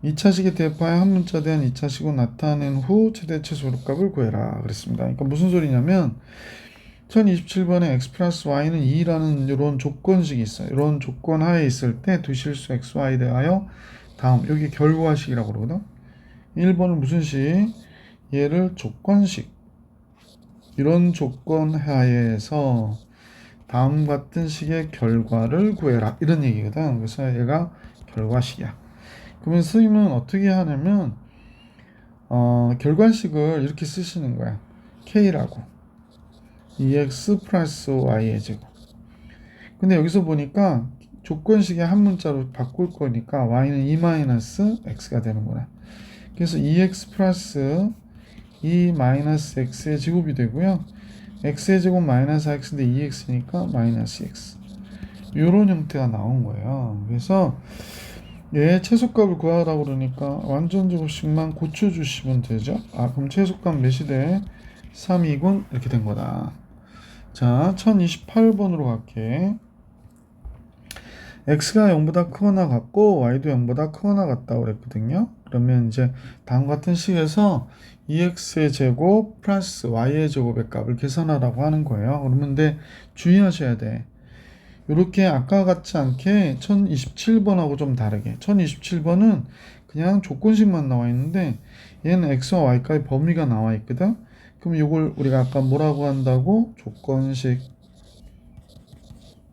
2차식의 대파의 한 문자에 대한 2차식으로 나타낸 후 최대 최소값을 구해라 그랬습니다. 그러니까 무슨 소리냐면 1027번에 x 플러스 y는 2라는 이런 조건식이 있어요. 이런 조건 하에 있을 때 두 실수 x, y 대하여 다음, 여기 결과식이라고 그러거든. 1번은 무슨 식? 얘를 조건식. 이런 조건 하에서 다음 같은 식의 결과를 구해라. 이런 얘기거든. 그래서 얘가 결과식이야. 그러면 선생님은 어떻게 하냐면 결과식을 이렇게 쓰시는 거야. k라고 2x 플러스 y의 제곱. 근데 여기서 보니까 조건식의 한 문자로 바꿀 거니까 y는 2-x가 되는구나. 그래서 2x 플러스 2 마이너스 x의 제곱이 되고요. x의 제곱 마이너스 x인데 2x니까 마이너스 x. 이런 형태가 나온 거예요. 그래서 얘 최소값을 구하라고 그러니까 완전 제곱식만 고쳐주시면 되죠. 그럼 최소값 몇이 돼? 3, 2군 이렇게 된 거다. 자, 1028번으로 갈게. x가 0보다 크거나 같고 y도 0보다 크거나 같다고 그랬거든요. 그러면 이제 다음 같은 식에서 2x의 제곱 플러스 y의 제곱의 값을 계산하라고 하는 거예요. 그러는데 주의하셔야 돼. 이렇게 아까 같지 않게 1027번하고 좀 다르게 1027번은 그냥 조건식만 나와 있는데 얘는 x와 y까지 범위가 나와 있거든. 그럼 이걸 우리가 아까 뭐라고 한다고? 조건식.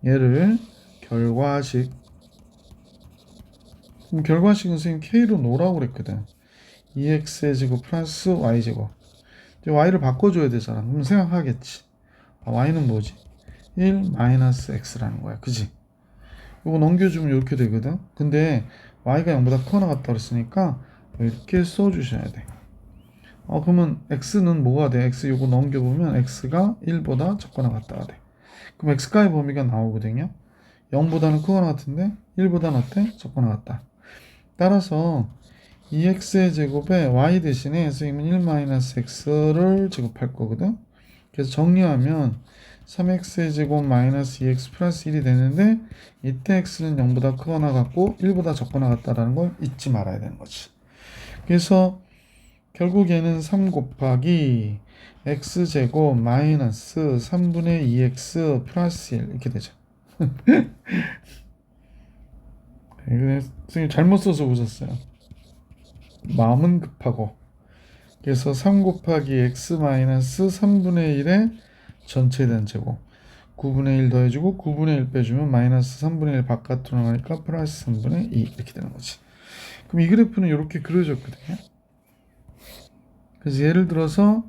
얘를 결과식. 그럼 결과식은 선생님 k로 놓으라고 그랬거든. 2x의 제곱 플러스 y제곱. y를 바꿔줘야 되잖아. 그럼 생각하겠지. y는 뭐지? 1 마이너스 x라는 거야. 그지? 이거 넘겨주면 이렇게 되거든. 근데 y가 0보다 크거나 같다 그랬으니까 이렇게 써주셔야 돼. 그러면 x는 뭐가 돼? x 이거 넘겨보면 x가 1보다 적거나 같다가 돼. 그럼 x가의 범위가 나오거든요. 0보다는 크거나 같은데 1보다는 어때? 적거나 같다. 따라서 2x의 제곱에 y 대신에 선생님은 1-x를 제곱할 거거든. 그래서 정리하면 3x의 제곱 마이너스 2x 플러스 1이 되는데 이때 x는 0보다 크거나 같고 1보다 적거나 같다라는 걸 잊지 말아야 되는 거지. 그래서 결국 얘는 3 곱하기 x제곱 마이너스 3분의 2x 플러스 1 이렇게 되죠. 선생님 잘못 써서 보셨어요. 마음은 급하고. 그래서 3 곱하기 x 마이너스 3분의 1의 전체된 제곱 9분의 1 더해주고 9분의 1 빼주면 마이너스 3분의 1 바깥으로 나가니까 플러스 3분의 2 이렇게 되는 거지. 그럼 이 그래프는 이렇게 그려졌거든요. 그래서 예를 들어서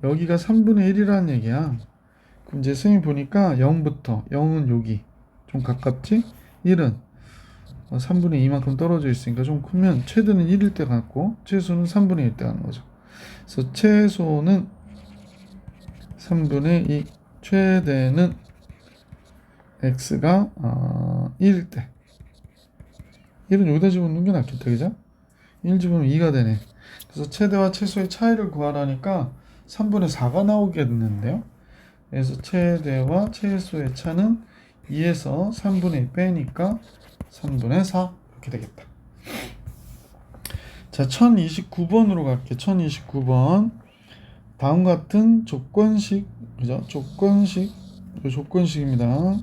여기가 3분의 1이라는 얘기야. 그럼 이제 선생님 보니까 0부터 0은 여기 좀 가깝지? 1은 3분의 2만큼 떨어져 있으니까 좀 크면 최대는 1일 때 같고 최소는 3분의 1 때 가는 거죠. 그래서 최소는 3분의 2, 최대는 x가 1일 때 1은 여기다 집어넣는 게 낫겠다, 그죠? 1 집으면 2가 되네. 그래서 최대와 최소의 차이를 구하라니까 3분의 4가 나오겠는데요. 그래서 최대와 최소의 차는 2에서 3분의 2 빼니까 3분의 4 이렇게 되겠다. 자, 1029번으로 갈게. 1029번. 다음 같은 조건식, 그죠? 조건식입니다.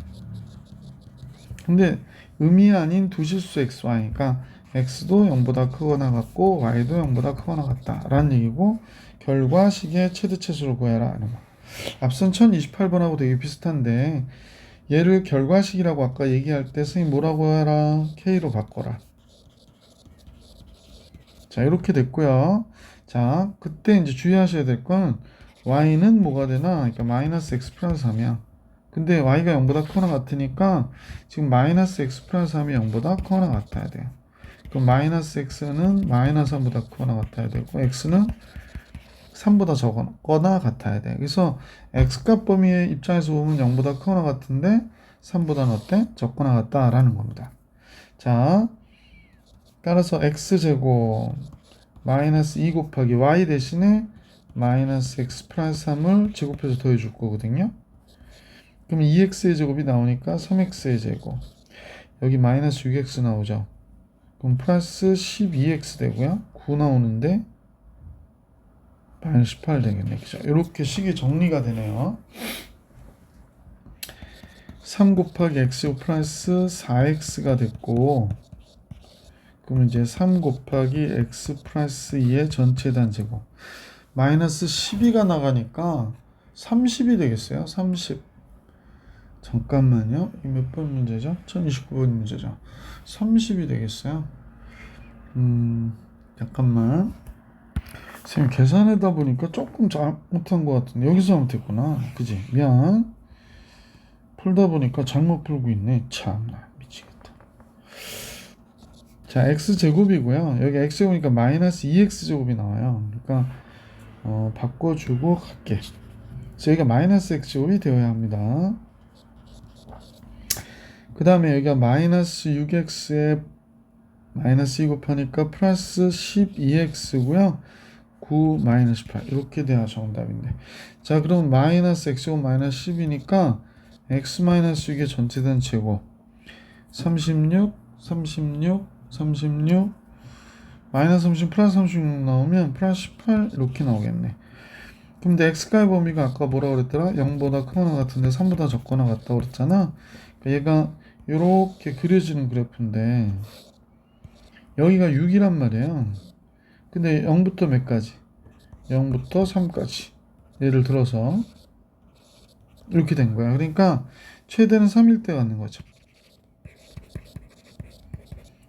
근데 음이 아닌 두 실수 x, y니까 x도 0보다 크거나 같고 y도 0보다 크거나 같다라는 얘기고 결과식의 최대 최소를 구해라 하는 거. 앞선 1028번하고 되게 비슷한데 얘를 결과식이라고 아까 얘기할 때 선생님 뭐라고 해라? k로 바꿔라. 자, 이렇게 됐고요. 자, 그때 이제 주의하셔야 될 건 y는 뭐가 되나? 그러니까 마이너스 x 플러스 3이야. 근데 y가 0보다 크거나 같으니까 지금 마이너스 x 플러스 3이 0보다 크거나 같아야 돼요. 그럼 마이너스 x는 마이너스 3보다 크거나 같아야 되고 x는 3보다 적거나 같아야 돼. 그래서 x값 범위의 입장에서 보면 0보다 크거나 같은데 3보다는 어때? 적거나 같다라는 겁니다. 자, 따라서 x제곱 마이너스 2 곱하기 y 대신에 마이너스 x 플러스 3을 제곱해서 더해줄 거거든요. 그럼 2x의 제곱이 나오니까 3x의 제곱, 여기 마이너스 6x 나오죠. 그럼 플러스 12x 되고요. 9 나오는데 마이너스 18 되겠네. 그죠? 이렇게 식이 정리가 되네요. 3 곱하기 x 플러스 4x가 됐고, 그럼 이제 3 곱하기 x 플러스 2의 전체 단제곱 마이너스 12가 나가니까 30이 되겠어요. 30. 잠깐만요. 이 몇 번 문제죠? 1029번 문제죠. 30이 되겠어요. 잠깐만. 선생님 계산하다 보니까 조금 잘못한 것 같은데 여기서 잘못했구나. 그지? 미안. 풀다 보니까 잘못 풀고 있네. 참나 미치겠다. 자, x제곱이고요. 여기 x제곱이니까 마이너스 2x제곱이 나와요. 그러니까 바꿔주고 갈게. 그래서 여기가 마이너스 x제곱이 되어야 합니다. 그 다음에 여기가 마이너스 6x에 마이너스 2 곱하니까 플러스 12x고요. 9 마이너스 8 이렇게 돼야 정답인데, 자 그럼 마이너스 x제곱 마이너스 10이니까 x 마이너스 6의 전체된 제곱 36 마이너스 30 플러스 36 나오면 플러스 18 이렇게 나오겠네. 근데 x가의 범위가 아까 뭐라 그랬더라? 0보다 크거나 같은데 3보다 적거나 같다고 그랬잖아. 그러니까 얘가 이렇게 그려지는 그래프인데 여기가 6이란 말이에요. 근데 0부터 몇 가지? 0부터 3까지. 예를 들어서 이렇게 된 거야. 그러니까 최대는 3일 때 갖는 거죠.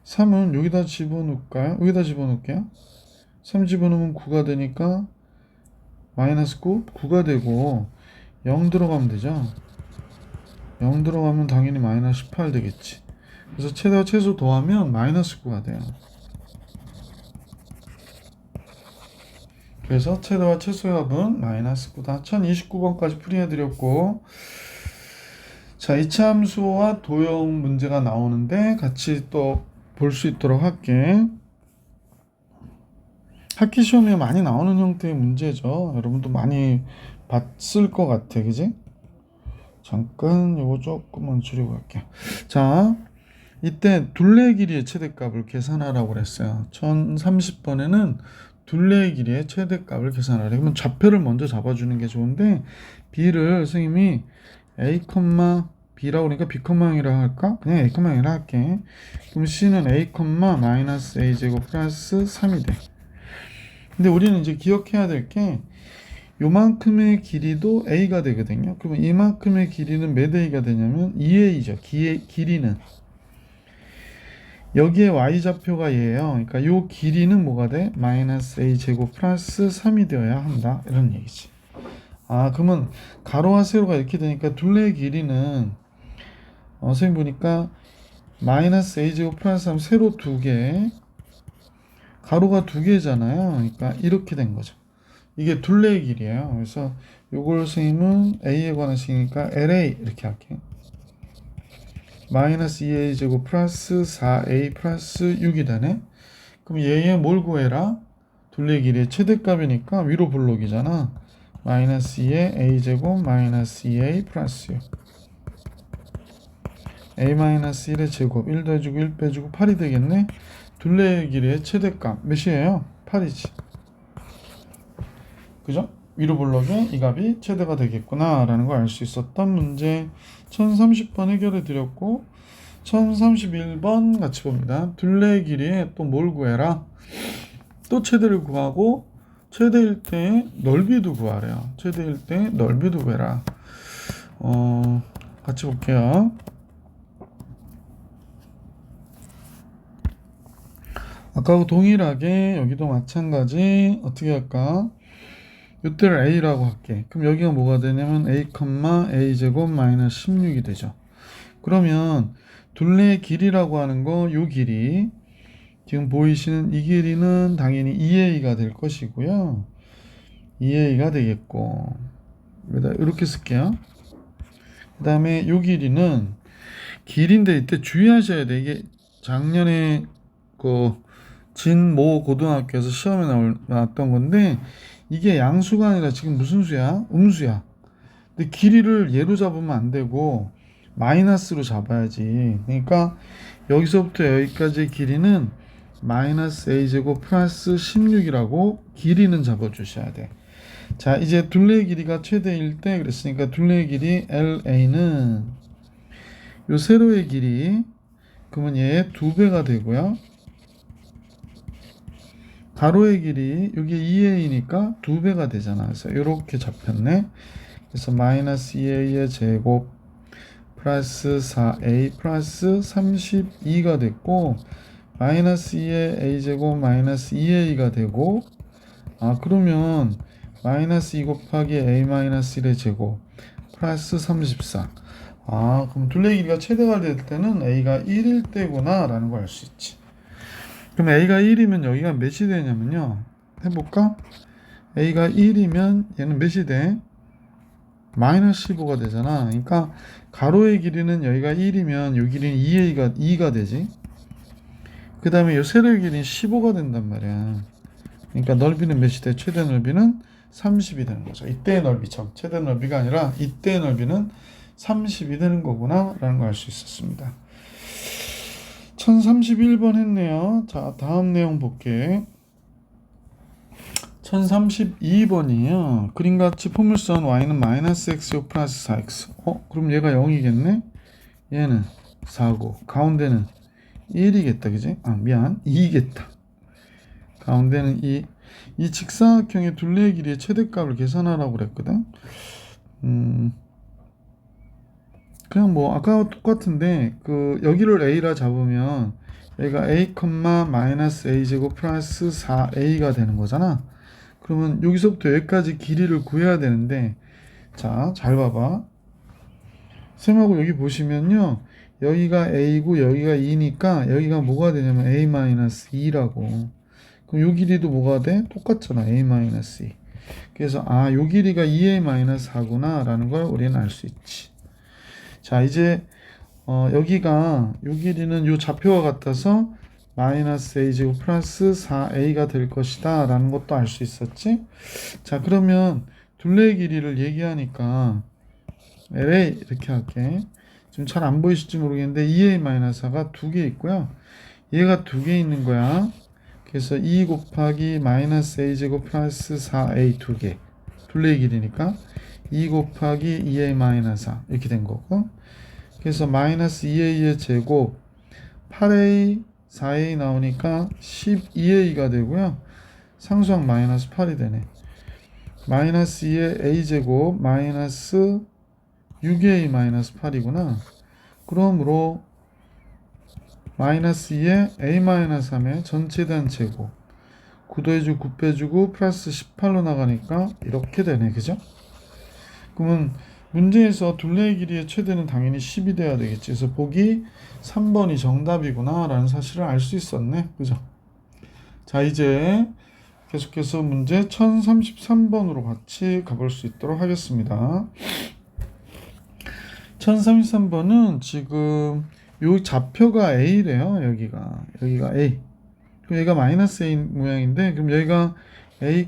3은 여기다 집어넣을까요? 여기다 집어넣을게요. 3 집어넣으면 9가 되니까 마이너스 9가 되고 0 들어가면 되죠. 0 들어가면 당연히 마이너스 18 되겠지. 그래서 최대와 최소 더하면 마이너스 9가 돼요. 그래서 최대와 최소의 합은 마이너스 9다. 1029번까지 풀이해드렸고, 자, 이차함수와 도형 문제가 나오는데 같이 또 볼 수 있도록 할게. 학기 시험에 많이 나오는 형태의 문제죠. 여러분도 많이 봤을 것 같아, 그지? 잠깐 요거 조금만 줄이고 갈게요. 자, 이때 둘레 길이의 최대값을 계산하라고 그랬어요. 1030번에는 둘레 길이의 최대값을 계산하라. 그러면 좌표를 먼저 잡아주는 게 좋은데 b를 선생님이 a, b라고 그러니까 b,0이라고 할까? 그냥 a,0이라 할게. 그럼 c는 a, 마이너스 a 제곱 플러스 3이 돼. 근데 우리는 이제 기억해야 될 게 요만큼의 길이도 a가 되거든요. 그러면 이만큼의 길이는 몇 a가 되냐면 2a죠. 길이는 여기에 y좌표가 얘예요. 그러니까 요 길이는 뭐가 돼? 마이너스 a 제곱 플러스 3이 되어야 한다. 이런 얘기지. 아, 그러면 가로와 세로가 이렇게 되니까 둘레의 길이는 선생님 보니까 마이너스 a 제곱 플러스 3 세로 2개, 가로가 2개잖아요. 그러니까 이렇게 된 거죠. 이게 둘레의 길이에요. 그래서 요걸 선생님은 a에 관한 식이니까 LA 이렇게 할게요. 마이너스 2a 제곱 플러스 4a 플러스 6이 되네. 그럼 얘의 뭘 구해라? 둘레 길이의 최대값이니까 위로 블록이잖아. 마이너스 2의 a 제곱 마이너스 2a 플러스 6. a 마이너스 1의 제곱 1 더해주고 1 빼주고 8이 되겠네. 둘레 길이의 최대값 몇이에요? 8이지. 그죠? 위로 블록에 이 값이 최대가 되겠구나 라는 걸 알 수 있었던 문제 1030번 해결해 드렸고, 1031번 같이 봅니다. 둘레의 길이에 또 뭘 구해라? 또 최대를 구하고 최대일 때 넓이도 구하래요. 최대일 때 넓이도 구해라. 같이 볼게요. 아까하고 동일하게 여기도 마찬가지 어떻게 할까? 이때를 a라고 할게. 그럼 여기가 뭐가 되냐면 a, a 제곱 마이너스 16이 되죠. 그러면 둘레의 길이라고 하는 거, 요 길이 지금 보이시는 이 길이는 당연히 2a가 될 것이고요. 2a가 되겠고, 이렇게 쓸게요. 그 다음에 요 길이는 길인데 이때 주의하셔야 돼. 이게 작년에 그 진모 고등학교에서 시험에 나왔던 건데 이게 양수가 아니라 지금 무슨 수야? 음수야. 근데 길이를 예로 잡으면 안 되고 마이너스로 잡아야지. 그러니까 여기서부터 여기까지의 길이는 마이너스 a제곱 플러스 16이라고 길이는 잡아주셔야 돼. 자, 이제 둘레의 길이가 최대일 때 그랬으니까 둘레의 길이 LA는 요 세로의 길이 그러면 얘의 2배가 되고요. 가로의 길이 여기 2a니까 2배가 되잖아. 그래서 이렇게 잡혔네. 그래서 마이너스 2a의 제곱 플러스 4a 플러스 32가 됐고 마이너스 2의 a제곱 마이너스 2a가 되고 그러면 마이너스 2 곱하기 a 마이너스 1의 제곱 플러스 34. 그럼 둘레 길이가 최대가 될 때는 a가 1일 때구나 라는 걸 알 수 있지. 그럼 a가 1이면 여기가 몇이 되냐면요, 해볼까? a가 1이면 얘는 몇이 돼? 마이너스 15가 되잖아. 그러니까 가로의 길이는 여기가 1이면 요 길이는 2가 되지. 그 다음에 요 세로의 길이는 15가 된단 말이야. 그러니까 넓이는 몇이 돼? 최대 넓이는 30이 되는 거죠. 이때의 넓이처럼 최대 넓이가 아니라 이때의 넓이는 30이 되는 거구나 라는 걸 알 수 있었습니다. 1031번 했네요. 자, 다음 내용 볼게. 1032번이에요. 그림같이 포물선 y는 마이너스 x요 플러스 4x. 그럼 얘가 0이겠네? 얘는 4고 가운데는 1이겠다. 그지? 미안. 2겠다. 가운데는 2. 이 직사각형의 둘레의 길이의 최대값을 계산하라고 그랬거든. 그냥 뭐 아까와 똑같은데 여기를 a라 잡으면 여기가 a, 마이너스 a 제곱 플러스 4a가 되는 거잖아. 그러면 여기서부터 여기까지 길이를 구해야 되는데, 자, 잘 봐봐. 쌤하고 여기 보시면요, 여기가 a고 여기가 2니까 여기가 뭐가 되냐면 a 마이너스 2라고. 그럼 요 길이도 뭐가 돼? 똑같잖아. a 마이너스 2. 그래서 요 길이가 2a 마이너스 4구나 라는 걸 우리는 알 수 있지. 자, 이제 여기가 요 길이는 요 좌표와 같아서 마이너스 a 제곱 플러스 4a가 될 것이다 라는 것도 알 수 있었지. 자, 그러면 둘레의 길이를 얘기하니까 LA 이렇게 할게. 지금 잘 안 보이실지 모르겠는데 2a 마이너스 4가 두 개 있고요, 얘가 두 개 있는 거야. 그래서 2 곱하기 마이너스 a 제곱 플러스 4a 두 개, 둘레의 길이니까 2 곱하기 2a 마이너스 4 이렇게 된 거고, 그래서 마이너스 2a의 제곱 8a 4a 나오니까 12a가 되고요, 상수항 마이너스 8이 되네. 마이너스 2의 a제곱 마이너스 6a 마이너스 8이구나. 그러므로 마이너스 2의 a 마이너스 3의 전체에 대한 제곱 9 더해주고 9 빼주고 플러스 18로 나가니까 이렇게 되네. 그죠? 그러면 문제에서 둘레의 길이의 최대는 당연히 10이 돼야 되겠지. 그래서 보기 3번이 정답이구나 라는 사실을 알 수 있었네. 그죠? 자, 이제 계속해서 문제 1033번으로 같이 가볼 수 있도록 하겠습니다. 1033번은 지금 요 좌표가 a래요. 여기가 a. 그럼 여기가 마이너스 a 모양인데, 그럼 여기가 a,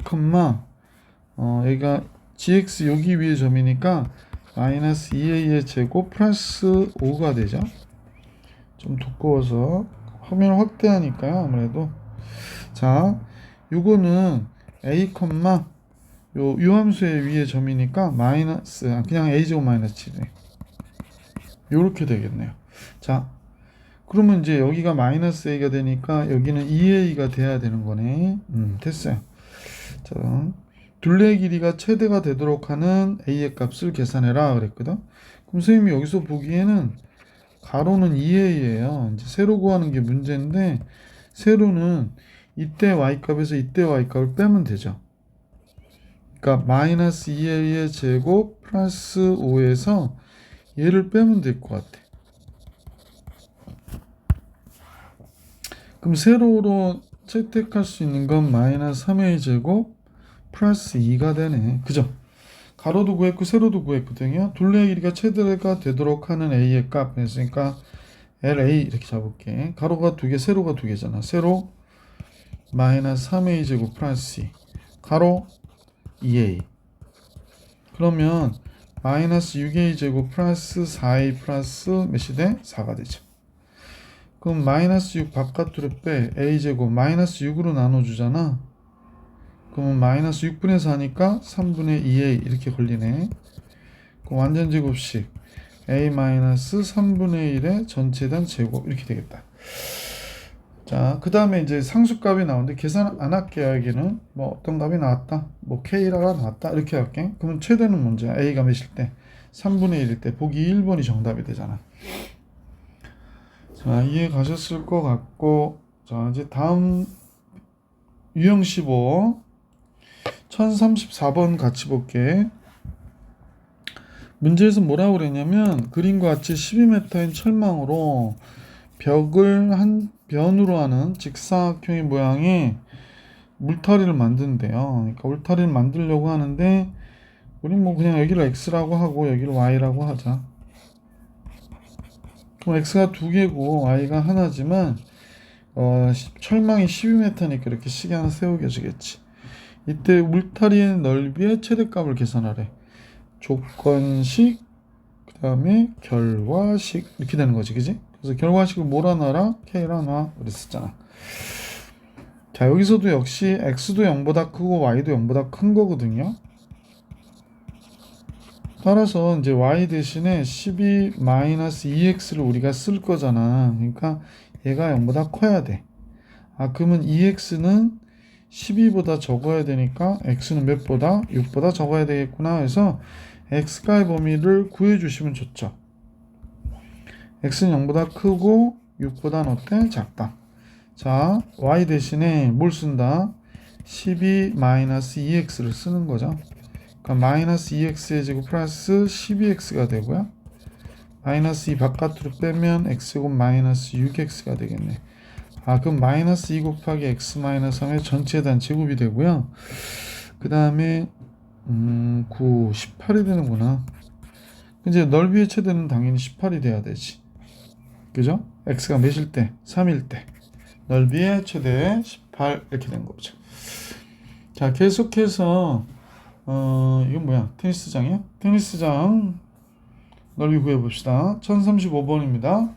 여기가 gx 여기 위에 점이니까 마이너스 2a의 제곱 플러스 5가 되죠. 좀 두꺼워서 화면을 확대하니까요, 아무래도. 자, 요거는 a, 요 함수의 위에 점이니까 마이너스, 그냥 a 제곱 마이너스 7이네. 요렇게 되겠네요. 자, 그러면 이제 여기가 마이너스 a가 되니까 여기는 2a가 돼야 되는 거네. 됐어요. 자, 둘레의 길이가 최대가 되도록 하는 a의 값을 계산해라 그랬거든. 그럼 선생님이 여기서 보기에는 가로는 2a예요. 이제 세로 구하는 게 문제인데, 세로는 이때 y 값에서 이때 y 값을 빼면 되죠. 그러니까 마이너스 2a의 제곱 플러스 5에서 얘를 빼면 될 것 같아. 그럼 세로로 채택할 수 있는 건 마이너스 3a 제곱 플러스 2가 되네. 그죠? 가로도 구했고 세로도 구했거든요. 둘레의 길이가 최대가 되도록 하는 a의 값 했으니까 LA 이렇게 잡을게. 가로가 2개, 세로가 2개잖아. 세로 마이너스 3a 제곱 플러스 2. 가로 2a. 그러면 마이너스 6a 제곱 플러스 4a 플러스 몇이 돼? 4가 되죠. 그럼 마이너스 6 바깥으로 빼 a 제곱 마이너스 6으로 나눠주잖아. 그러면 마이너스 6분의 4니까 3분의 2a 이렇게 걸리네. 그럼 완전 제곱식 a 마이너스 3분의 1의 전체단 제곱 이렇게 되겠다. 자, 그 다음에 이제 상수값이 나오는데 계산 안 할게요. 여기는 뭐 어떤 값이 나왔다, 뭐 k라가 나왔다 이렇게 할게. 그러면 최대는 문제야. a가 몇일 때? 3분의 1일 때. 보기 1번이 정답이 되잖아. 자, 이해 가셨을 것 같고, 자, 이제 다음 유형 15 1034번 같이 볼게. 문제에서 뭐라고 그랬냐면 그림과 같이 12m인 철망으로 벽을 한 변으로 하는 직사각형의 모양의 울타리를 만든대요. 그러니까 울타리를 만들려고 하는데 우리 뭐 그냥 여기를 x라고 하고 여기를 y라고 하자. 그럼 x가 2개고 y가 하나지만 철망이 12m니까 이렇게 시계 하나 세우겨지겠지. 이때 울타리의 넓이의 최대값을 계산하래. 조건식 그 다음에 결과식 이렇게 되는 거지, 그지? 그래서 결과식을 뭐라 놔라? k라 놔 그랬었잖아. 자, 여기서도 역시 x도 0보다 크고 y도 0보다 큰 거거든요. 따라서 이제 y 대신에 12-2x를 우리가 쓸 거잖아. 그러니까 얘가 0보다 커야 돼. 아, 그러면 2x는 12보다 적어야 되니까 x는 몇보다? 6보다 적어야 되겠구나 해서 x가의 범위를 구해주시면 좋죠. x는 0보다 크고 6보다는 어때? 작다. 자, y 대신에 뭘 쓴다? 12-2x를 쓰는 거죠. 그러니까 마이너스 2x의 제곱 플러스 12x가 되고요. 마이너스 2 바깥으로 빼면 x제곱 마이너스 6x가 되겠네. 아, 그럼 마이너스 2 곱하기 x 마이너스 3의 전체 단 제곱이 되고요. 그 다음에 9, 18이 되는구나. 이제 넓이의 최대는 당연히 18이 돼야 되지. 그죠? x가 몇일 때? 3일 때. 넓이의 최대 18 이렇게 된 거죠. 자, 계속해서 이건 뭐야? 테니스장이야? 테니스장 넓이 구해봅시다. 1035번입니다.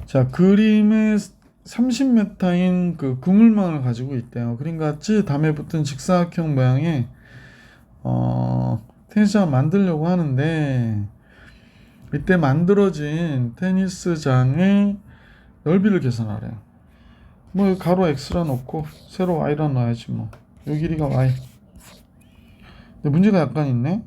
자, 그림에 30m인 그 그물망을 가지고 있대요. 그림같이 담에 붙은 직사각형 모양의 테니스장을 만들려고 하는데 이때 만들어진 테니스장의 넓이를 계산하래요. 뭐 가로 x라 놓고 세로 y라 놔야지 뭐. 요 길이가 y. 근데 문제가 약간 있네.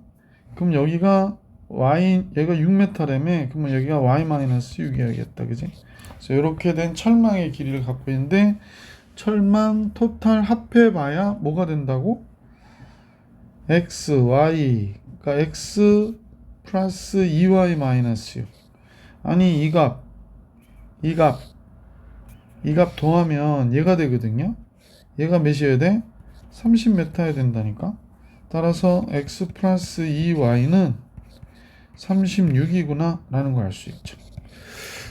그럼 여기가 y, 얘가 6m라며. 그러면 여기가 y-6이어야겠다, 그지? 그래서 이렇게 된 철망의 길이를 갖고 있는데 철망 토탈 합해봐야 뭐가 된다고? x, y. 그러니까 x 플러스 2y 마이너스 6. 아니 이 값 더하면 얘가 되거든요. 얘가 몇이어야 돼? 30m여야 된다니까. 따라서 x 플러스 2y는 36이구나 라는 걸 알 수 있죠.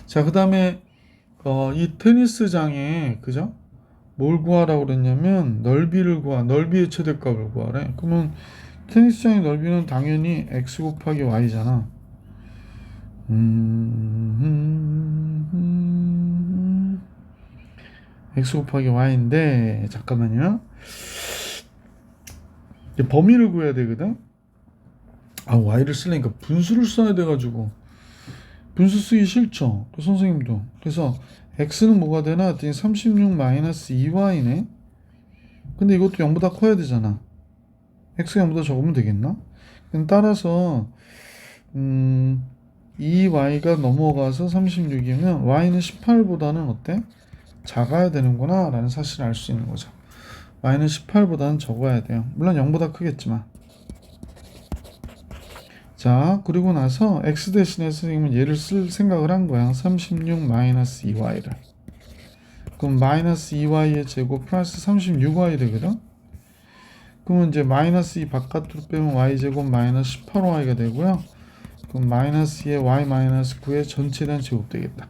자, 그 다음에 이 테니스장에 그죠? 뭘 구하라고 그랬냐면 넓이를 넓이의 최대값을 구하래. 그러면 테니스장의 넓이는 당연히 x 곱하기 y잖아. x 곱하기 y인데 잠깐만요. 이제 범위를 구해야 되거든. 아, y를 쓰려니까 분수를 써야 돼가지고 분수 쓰기 싫죠. 또 선생님도. 그래서 x는 뭐가 되나 했더니 36-2y네. 근데 이것도 0보다 커야 되잖아. x가 0보다 적으면 되겠나? 따라서 2y가 넘어가서 36이면 y는 18보다는 어때? 작아야 되는구나 라는 사실을 알 수 있는 거죠. 마이너스 18보다는 적어야 돼요. 물론 0보다 크겠지만. 자, 그리고 나서 x 대신에 선생님은 얘를 쓸 생각을 한 거야. 36 마이너스 2y를. 그럼 마이너스 2y의 제곱 플러스 36y 되거든? 그러면 이제 마이너스 2 바깥으로 빼면 y제곱 마이너스 18y가 되고요. 그럼 마이너스 2의 y 마이너스 9의 전체에 대한 제곱 되겠다.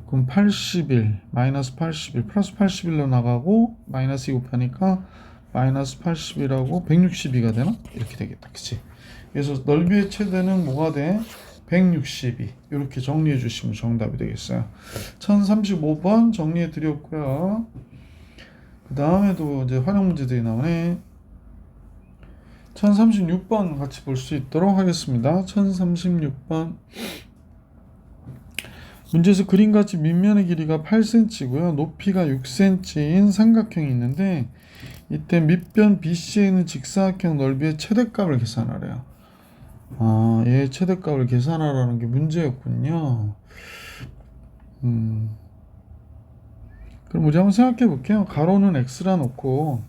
그럼 81 마이너스 81 플러스 81로 나가고 마이너스 2 곱하니까 마이너스 81하고 162가 되나? 이렇게 되겠다. 그치? 그래서 넓이의 최대는 뭐가 돼? 162 이렇게 정리해 주시면 정답이 되겠어요. 1035번 정리해 드렸고요. 그 다음에도 이제 활용 문제들이 나오네. 1036번 같이 볼 수 있도록 하겠습니다. 1036번 문제에서 그림같이 밑면의 길이가 8cm고요. 높이가 6cm인 삼각형이 있는데 이때 밑변 BC에 있는 직사각형 넓이의 최대값을 계산하래요. 아, 얘 최대값을 계산하라는 게 문제였군요. 그럼 우리 한번 생각해 볼게요. 가로는 x라 놓고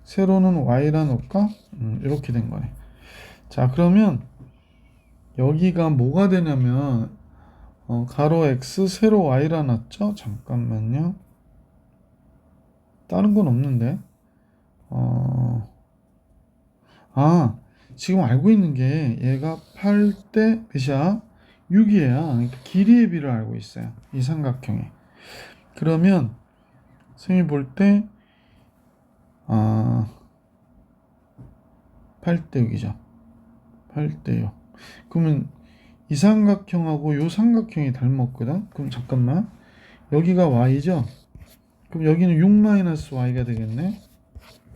세로는 y라 놓을까? 이렇게 된 거네. 자, 그러면 여기가 뭐가 되냐면 가로 x 세로 y라 놨죠? 잠깐만요. 다른 건 없는데. 지금 알고 있는 게 얘가 8대 몇이야? 6이에요. 그러니까 길이의 비를 알고 있어요. 이 삼각형에. 그러면 선생님이 볼 때 8대 6이죠. 8대 6. 그러면 이 삼각형하고 이 삼각형이 닮았거든. 그럼 잠깐만. 여기가 y죠. 그럼 여기는 6-y가 되겠네.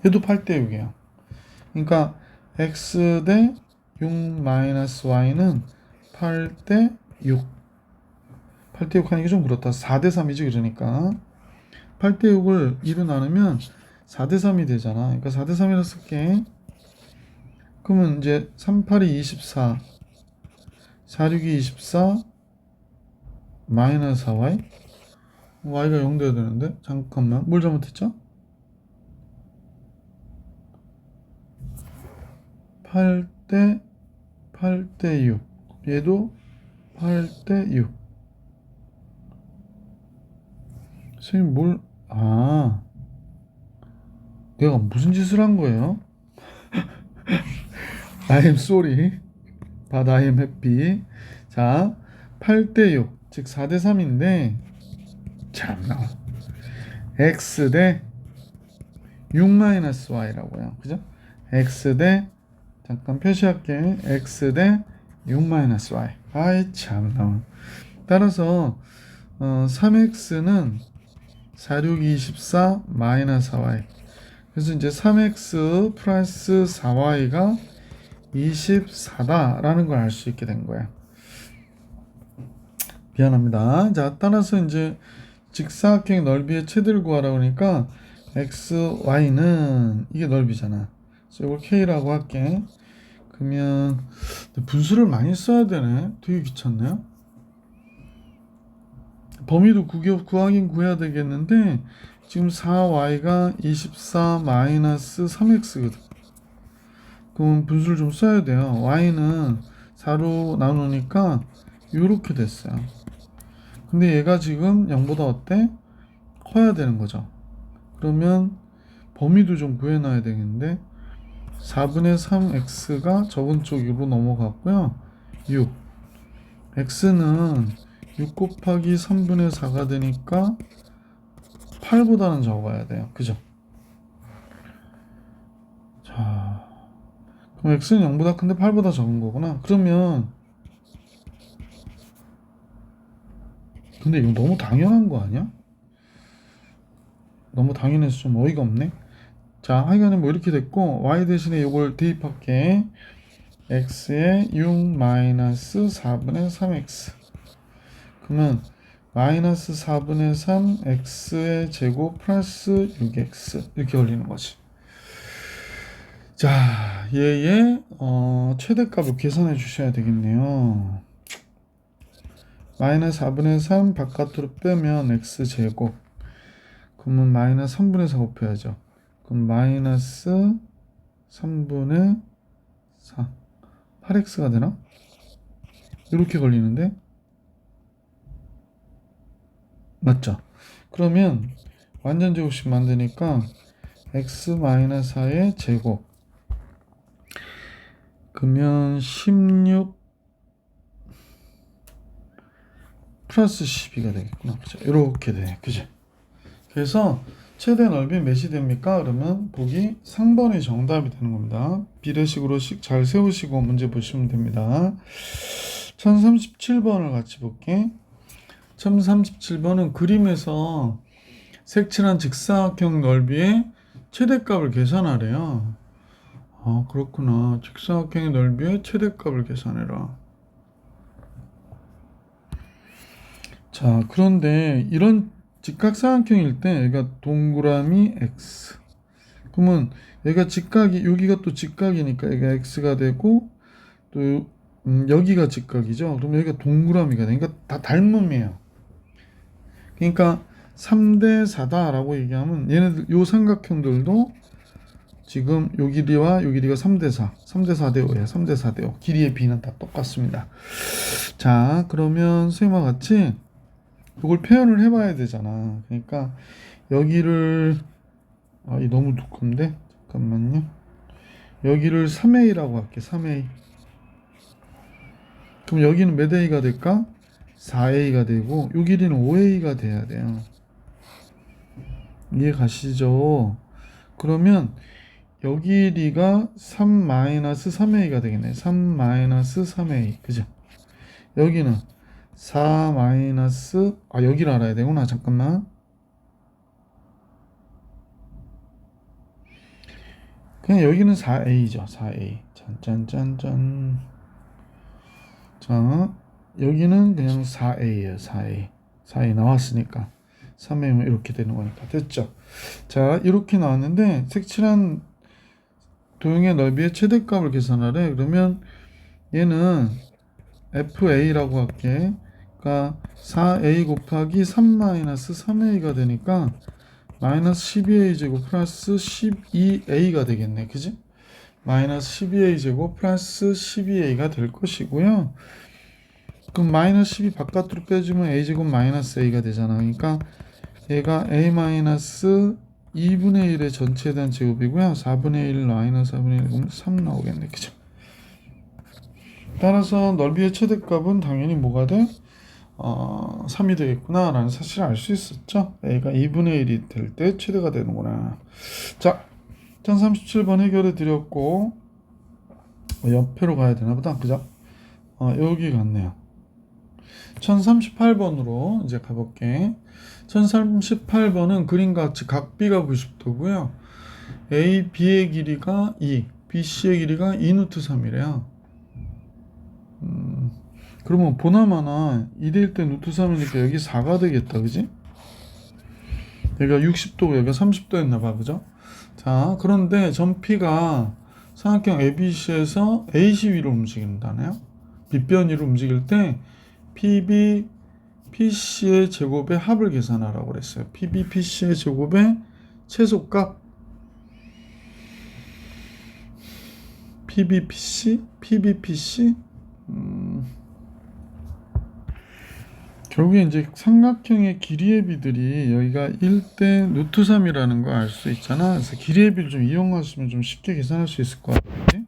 얘도 8대 6이야. 그러니까 x 대 6-y는 8대 6. 8대 6 하니까 좀 그렇다. 4대 3이지 그러니까. 8대 6을 2로 나누면 4대 3이 되잖아. 그러니까 4대 3이라 쓸게. 그러면 이제 3, 8이 24, 4, 6이 24, 마이너스 4y. y가 0 돼야 되는데 잠깐만. 뭘 잘못했죠? 8대 6. 얘도 8대 6. 선생님 내가 무슨 짓을 한 거예요? I am sorry. But I am happy. 자, 8대 6. 즉 4대 3인데 참나. x 대 6-y라고요. 그죠? x 대 잠깐 표시할게. x 대 6-y. 아이 참나. 따라서 3x는 4, 6, 24 마이너스 4y. 그래서 이제 3x 플러스 4y가 24다라는 걸 알 수 있게 된 거야. 미안합니다. 자, 따라서 이제 직사각형 넓이의 최대를 구하라고 하니까 x, y는 이게 넓이잖아. 그래서 이걸 k라고 할게. 그러면 분수를 많이 써야 되네. 되게 귀찮네요. 범위도 구하긴 구해야 되겠는데 지금 4y가 24 마이너스 3x거든. 그럼 분수를 좀 써야 돼요. y는 4로 나누니까 이렇게 됐어요. 근데 얘가 지금 0보다 어때? 커야 되는 거죠. 그러면 범위도 좀 구해놔야 되겠는데 4분의 3x가 적은 쪽으로 넘어갔고요. 6. x는 6 곱하기 3분의 4가 되니까 8보다는 적어야 돼요. 그죠? 자, 그럼 x는 0보다 큰데 8보다 적은 거구나. 그러면 근데 이거 너무 당연한 거 아니야? 너무 당연해서 좀 어이가 없네. 자, 하여간에 뭐 이렇게 됐고 y 대신에 이걸 대입할게. x에 6 마이너스 4분의 3x. 그러면 마이너스 4분의 3 x의 제곱 플러스 6x 이렇게 걸리는 거지. 자, 얘의 최대값을 계산해 주셔야 되겠네요. 마이너스 4분의 3 바깥으로 빼면 x제곱. 그러면 마이너스 3분의 4 곱해야죠. 그럼 마이너스 3분의 4 8x가 되나? 이렇게 걸리는데 맞죠? 그러면 완전 제곱식 만드니까 x-4의 제곱 그러면 16 플러스 12가 되겠구나. 그죠? 이렇게 돼. 그죠? 그래서 최대 넓이 몇이 됩니까? 그러면 보기 3번이 정답이 되는 겁니다. 비례식으로 잘 세우시고 문제 보시면 됩니다. 1037번을 같이 볼게. 1037번은 그림에서 색칠한 직사각형 넓이의 최대값을 계산하래요. 아, 그렇구나. 직사각형의 넓이의 최대값을 계산해라. 자, 그런데 이런 직각삼각형일 때 얘가 동그라미 x. 그러면 얘가 직각이 여기가 또 직각이니까 얘가 x가 되고 또 여기가 직각이죠. 그러면 여기가 동그라미가 되니까 다 닮음이에요. 그러니까 3대 4다라고 얘기하면 얘네들 요 삼각형들도 지금 요 길이와 요 길이가 3대 4, 3대 4대 5예요. 3대 4대 5. 길이의 비는 다 똑같습니다. 자, 그러면 선생님과 같이 이걸 표현을 해봐야 되잖아. 그러니까 여기를 이 너무 두꺼운데 잠깐만요. 여기를 3a라고 할게. 3a. 그럼 여기는 몇 a가 될까? 4a가 되고 요 길이는 5a가 돼야 돼요. 이해 가시죠? 그러면 여기 길이가 3-3a가 되겠네. 3-3a. 그죠? 여기는 4 마이너스 여기를 알아야 되구나. 잠깐만. 그냥 여기는 4a죠. 4a. 짠짠짠짠. 자, 여기는 그냥 4a예요. 4a. 4a 나왔으니까 3a면 이렇게 되는 거니까 됐죠. 자, 이렇게 나왔는데 색칠한 도형의 넓이의 최대값을 계산하래. 그러면 얘는 FA라고 할게. 그러니까 4A 곱하기 3-3A가 되니까 마이너스 12A 제곱 플러스 12A가 되겠네. 그지? 마이너스 12A 제곱 플러스 12A가 될 것이고요. 그럼 마이너스 12 바깥으로 빼주면 A 제곱 마이너스 A가 되잖아. 그러니까 얘가 A 마이너스 2분의 1의 전체에 대한 제곱이고요. 4분의 1 마이너스 4분의 1 3 나오겠네. 그죠? 따라서 넓이의 최대값은 당연히 뭐가 돼? 3이 되겠구나 라는 사실을 알 수 있었죠. A가 2분의 1이 될 때 최대가 되는구나. 자, 1037번 해결해 드렸고 옆으로 가야 되나 보다. 그죠? 여기 같네요. 1038번으로 이제 가볼게. 1038번은 그림과 같이 각 B가 90도고요. A, B의 길이가 2, B, C의 길이가 2루트 3이래요. 그러면 보나마나 2대1 때 루트 3이니까 여기 4가 되겠다. 그지? 여기가 60도고 여기가 30도였나봐. 그죠? 자, 그런데 점 P가 삼각형 ABC에서 AC 위로 움직인다네요. 빗변 위로 움직일 때 PB, PC의 제곱의 합을 계산하라고 그랬어요. PB, PC의 제곱의 최소값 PB, PC, PB, PC 결국에 이제 삼각형의 길이의 비들이 여기가 1대 루트 3이라는 거 알 수 있잖아. 그래서 길이의 비를 좀 이용하시면 좀 쉽게 계산할 수 있을 것 같아요.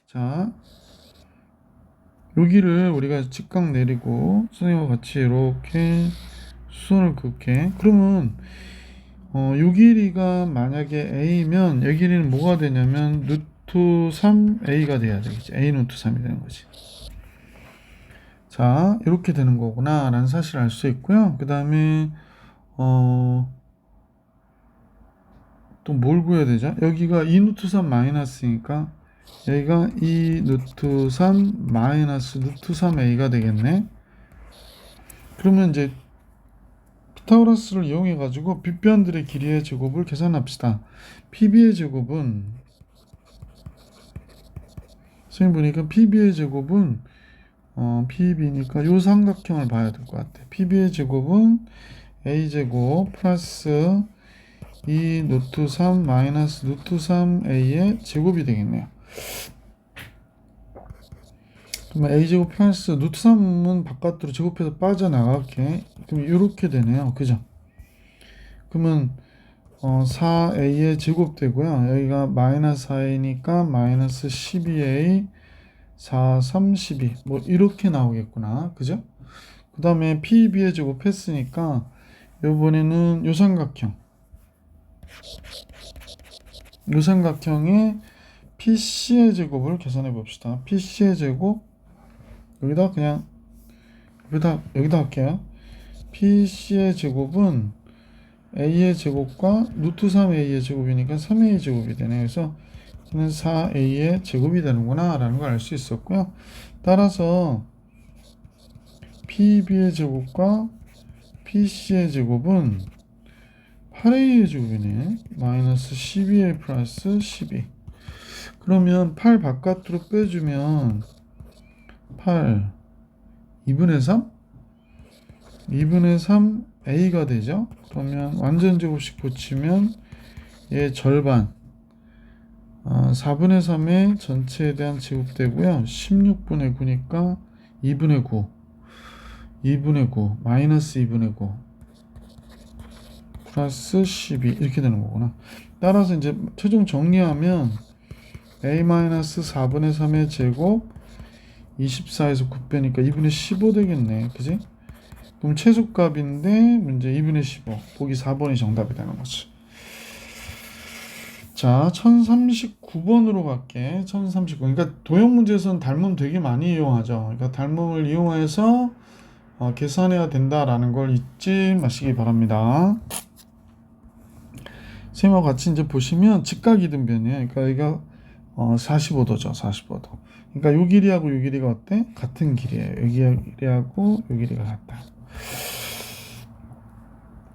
자, 여기를 우리가 직각 내리고 선생님과 같이 이렇게 수선을 긋게. 그러면 요 길이가 만약에 a면 이 길이는 뭐가 되냐면 루트 3a가 돼야 되겠지. a 루트 3이 되는 거지. 자, 이렇게 되는 거구나 라는 사실을 알 수 있고요. 그 다음에 또 뭘 구해야 되죠? 여기가 2루트 3 마이너스니까 여기가 2루트 3 마이너스 루트 3a가 되겠네. 그러면 이제 피타고라스를 이용해 가지고 빗변들의 길이의 제곱을 계산합시다. PB의 제곱은 선생님 보니까 PB의 제곱은 PB니까 요 삼각형을 봐야 될 것 같아. PB의 제곱은 A제곱 플러스 2 루트 3 마이너스 루트 3a의 제곱이 되겠네요. 그러면 a제곱 플러스 루트 3은 바깥으로 제곱해서 빠져나갈게. 그럼 이렇게 되네요. 그죠? 그러면 4a의 제곱 되고요. 여기가 마이너스 4a니까 마이너스 12a 4, 3, 12 뭐 이렇게 나오겠구나. 그죠? 그 다음에 PB의 제곱 했으니까 이번에는 요삼각형의 PC의 제곱을 계산해 봅시다. PC의 제곱 여기다 그냥 여기다 할게요. PC의 제곱은 A의 제곱과 루트 3A의 제곱이니까 3A 제곱이 되네요. 그래서 이는 4A의 제곱이 되는구나 라는 걸 알 수 있었고요. 따라서 PB의 제곱과 PC의 제곱은 8A의 제곱이네. 마이너스 12A 플러스 12. 그러면 8 바깥으로 빼주면 8 2분의 3? 2분의 3 A가 되죠. 그러면 완전 제곱식 고치면 얘 절반 4분의 3의 전체에 대한 제곱 되고요. 16분의 9니까 2분의 9 2분의 9 마이너스 2분의 9 플러스 12 이렇게 되는 거구나. 따라서 이제 최종 정리하면 a-4분의 3의 제곱 24에서 9 빼니까 2분의 15 되겠네. 그지? 그럼 최소값인데 문제 2분의 15 보기 4번이 정답이 되는 거지. 자 1039번으로 갈게. 1039 그러니까 도형 문제에서는 닮음 되게 많이 이용하죠. 그러니까 닮음을 이용해서 계산해야 된다라는 걸 잊지 마시기 바랍니다. 쌤하고 같이 이제 보시면 직각이등변이에요. 그러니까 여기가 45도죠. 45도. 그러니까 요 길이하고 요 길이가 어때? 같은 길이에요. 여기 길이하고 요 길이가 같다.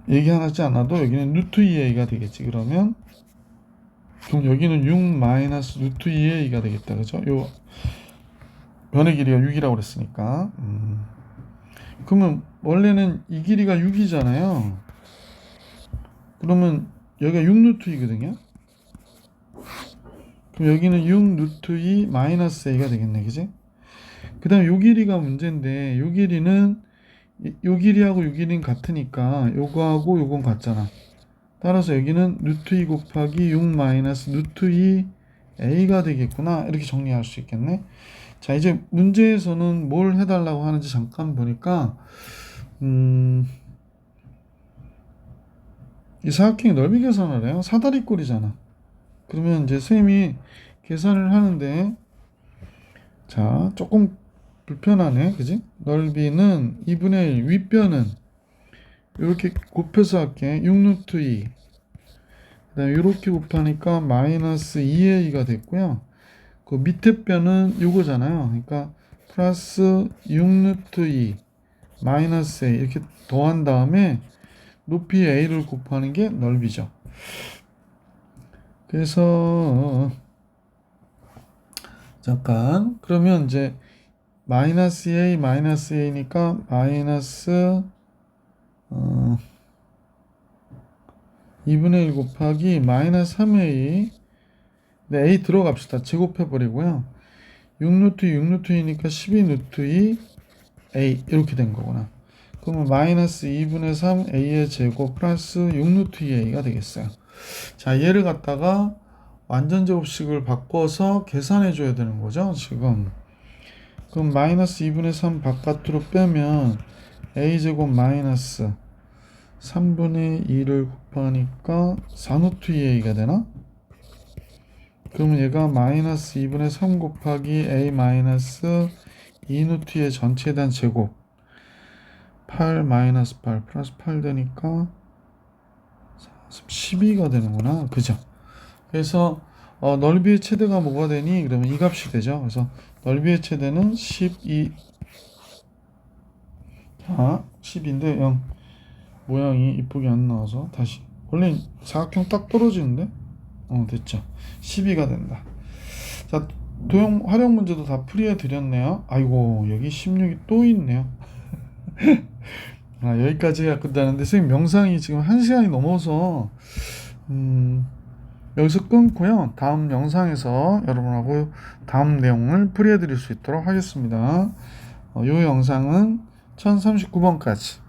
얘기하지 않아도 여기는 루트 2a가 되겠지. 그럼 여기는 6 마이너스 루트 2a가 되겠다. 그죠? 요 변의 길이가 6이라고 그랬으니까. 그러면 원래는 이 길이가 6이잖아요. 그러면 여기가 6 루트 2거든요. 그럼 여기는 6 루트 2 마이너스 a가 되겠네. 그지? 그 다음에 요 길이가 문제인데 요 길이는 요 길이하고 요 길이는 같으니까 요거하고 요건 같잖아. 따라서 여기는 루트 2 곱하기 6 마이너스 루트 2 a가 되겠구나. 이렇게 정리할 수 있겠네. 자 이제 문제에서는 뭘 해달라고 하는지 잠깐 보니까 이 사각형의 넓이 계산을 해요. 사다리꼴이잖아. 그러면 이제 쌤이 계산을 하는데 자 조금 불편하네. 그지? 넓이는 2분의 1 윗변은 이렇게 곱해서 할게. 6 루트 2 그 다음에 이렇게 곱하니까 마이너스 2a가 됐고요. 그 밑에 뼈는 요거잖아요. 그러니까 플러스 6 루트 2 마이너스 a 이렇게 더한 다음에 높이 a를 곱하는 게 넓이죠. 그래서 잠깐 그러면 이제 마이너스 a니까 마이너스 2분의 1 곱하기 마이너스 3a 네, a 들어갑시다. 제곱해버리고요. 6루트 6루트이니까 12루트 2 a 이렇게 된 거구나. 그러면 마이너스 2분의 3 a의 제곱 플러스 6루트 2a가 되겠어요. 자 얘를 갖다가 완전 제곱식을 바꿔서 계산해 줘야 되는 거죠 지금. 그럼 마이너스 2분의 3 바깥으로 빼면 a제곱 마이너스 3분의 2를 곱하니까 4루트 2a가 되나? 그러면 얘가 마이너스 2분의 3 곱하기 a 마이너스 2루트 2의 전체에 대한 제곱 8 마이너스 8 플러스 8 되니까 12가 되는구나. 그죠? 그래서 넓이의 최대가 뭐가 되니? 그러면 이 값이 되죠. 그래서 넓이의 최대는 12 10인데 0 모양이 이쁘게 안 나와서 다시 원래 사각형 딱 떨어지는데 됐죠. 12가 된다. 자 도형 활용 문제도 다 풀이해 드렸네요. 아이고 여기 16이 또 있네요. 여기까지 해야 끝나는데 선생님 명상이 지금 1시간이 넘어서 여기서 끊고요. 다음 영상에서 여러분하고 다음 내용을 풀이해 드릴 수 있도록 하겠습니다. 이 영상은 1039번까지